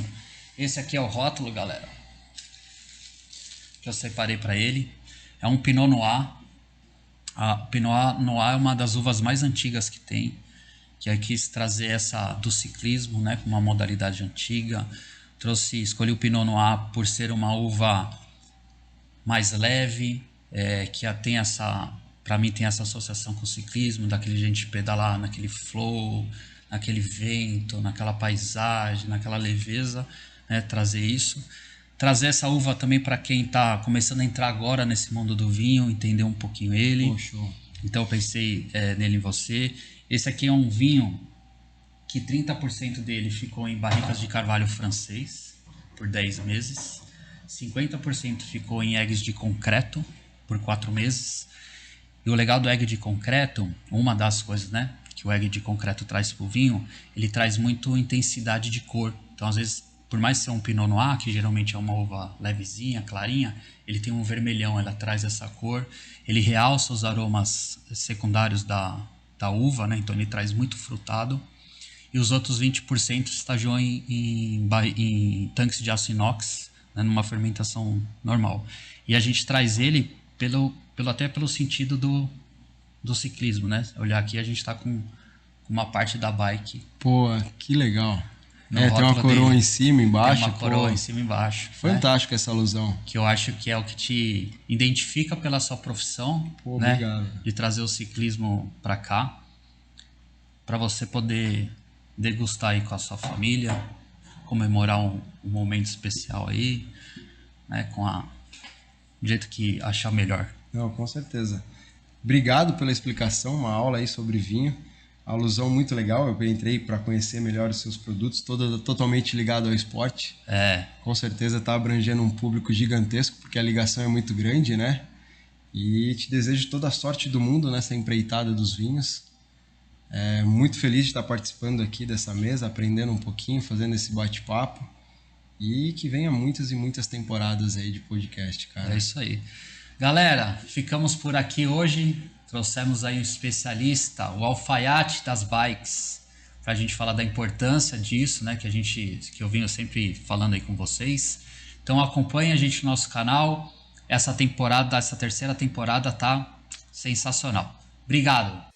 esse aqui é o rótulo, galera, que eu separei para ele. É um Pinot Noir. A Pinot Noir é uma das uvas mais antigas que tem, que eu quis trazer essa do ciclismo, né, com uma modalidade antiga. Escolhi o Pinot Noir por ser uma uva mais leve, que tem essa, para mim tem essa associação com o ciclismo, daquele gente pedalar naquele flow, naquele vento, naquela paisagem, naquela leveza, né? Trazer isso. Trazer essa uva também para quem está começando a entrar agora nesse mundo do vinho, entender um pouquinho ele. Pô, show. Então eu pensei nele em você. Esse aqui é um vinho que 30% dele ficou em barricas de carvalho francês por 10 meses. 50% ficou em eggs de concreto por 4 meses. E o legal do egg de concreto, uma das coisas, né, que o egg de concreto traz para o vinho, ele traz muito intensidade de cor. Então, às vezes, por mais ser um Pinot Noir, que geralmente é uma uva levezinha, clarinha, ele tem um vermelhão, ela traz essa cor. Ele realça os aromas secundários da uva, né? Então ele traz muito frutado. E os outros 20% estagiou em tanques de aço inox, né? Numa fermentação normal. E a gente traz ele até pelo sentido do ciclismo, né? Olhar aqui, a gente está com uma parte da bike. Pô, que legal. No Tem uma rótulo coroa dele. em cima, embaixo. Tem uma coroa pô, em cima e embaixo. Fantástico essa alusão. Que eu acho que é o que te identifica pela sua profissão, Pô, né? obrigado. De trazer o ciclismo para cá, para você poder degustar aí com a sua família, comemorar um momento especial aí, né? Do jeito que achar melhor. Não, com certeza. Obrigado pela explicação, uma aula aí sobre vinho. A alusão muito legal, eu entrei para conhecer melhor os seus produtos, totalmente ligado ao esporte. Com certeza está abrangendo um público gigantesco, porque a ligação é muito grande, né? E te desejo toda a sorte do mundo nessa empreitada dos vinhos. Muito feliz de estar participando aqui dessa mesa, aprendendo um pouquinho, fazendo esse bate-papo. E que venha muitas e muitas temporadas aí de podcast, cara. É isso aí. Galera, ficamos por aqui hoje. Trouxemos aí um especialista, o alfaiate das bikes, para a gente falar da importância disso, né? Que eu venho sempre falando aí com vocês. Então acompanhe a gente no nosso canal. Essa terceira temporada tá sensacional. Obrigado.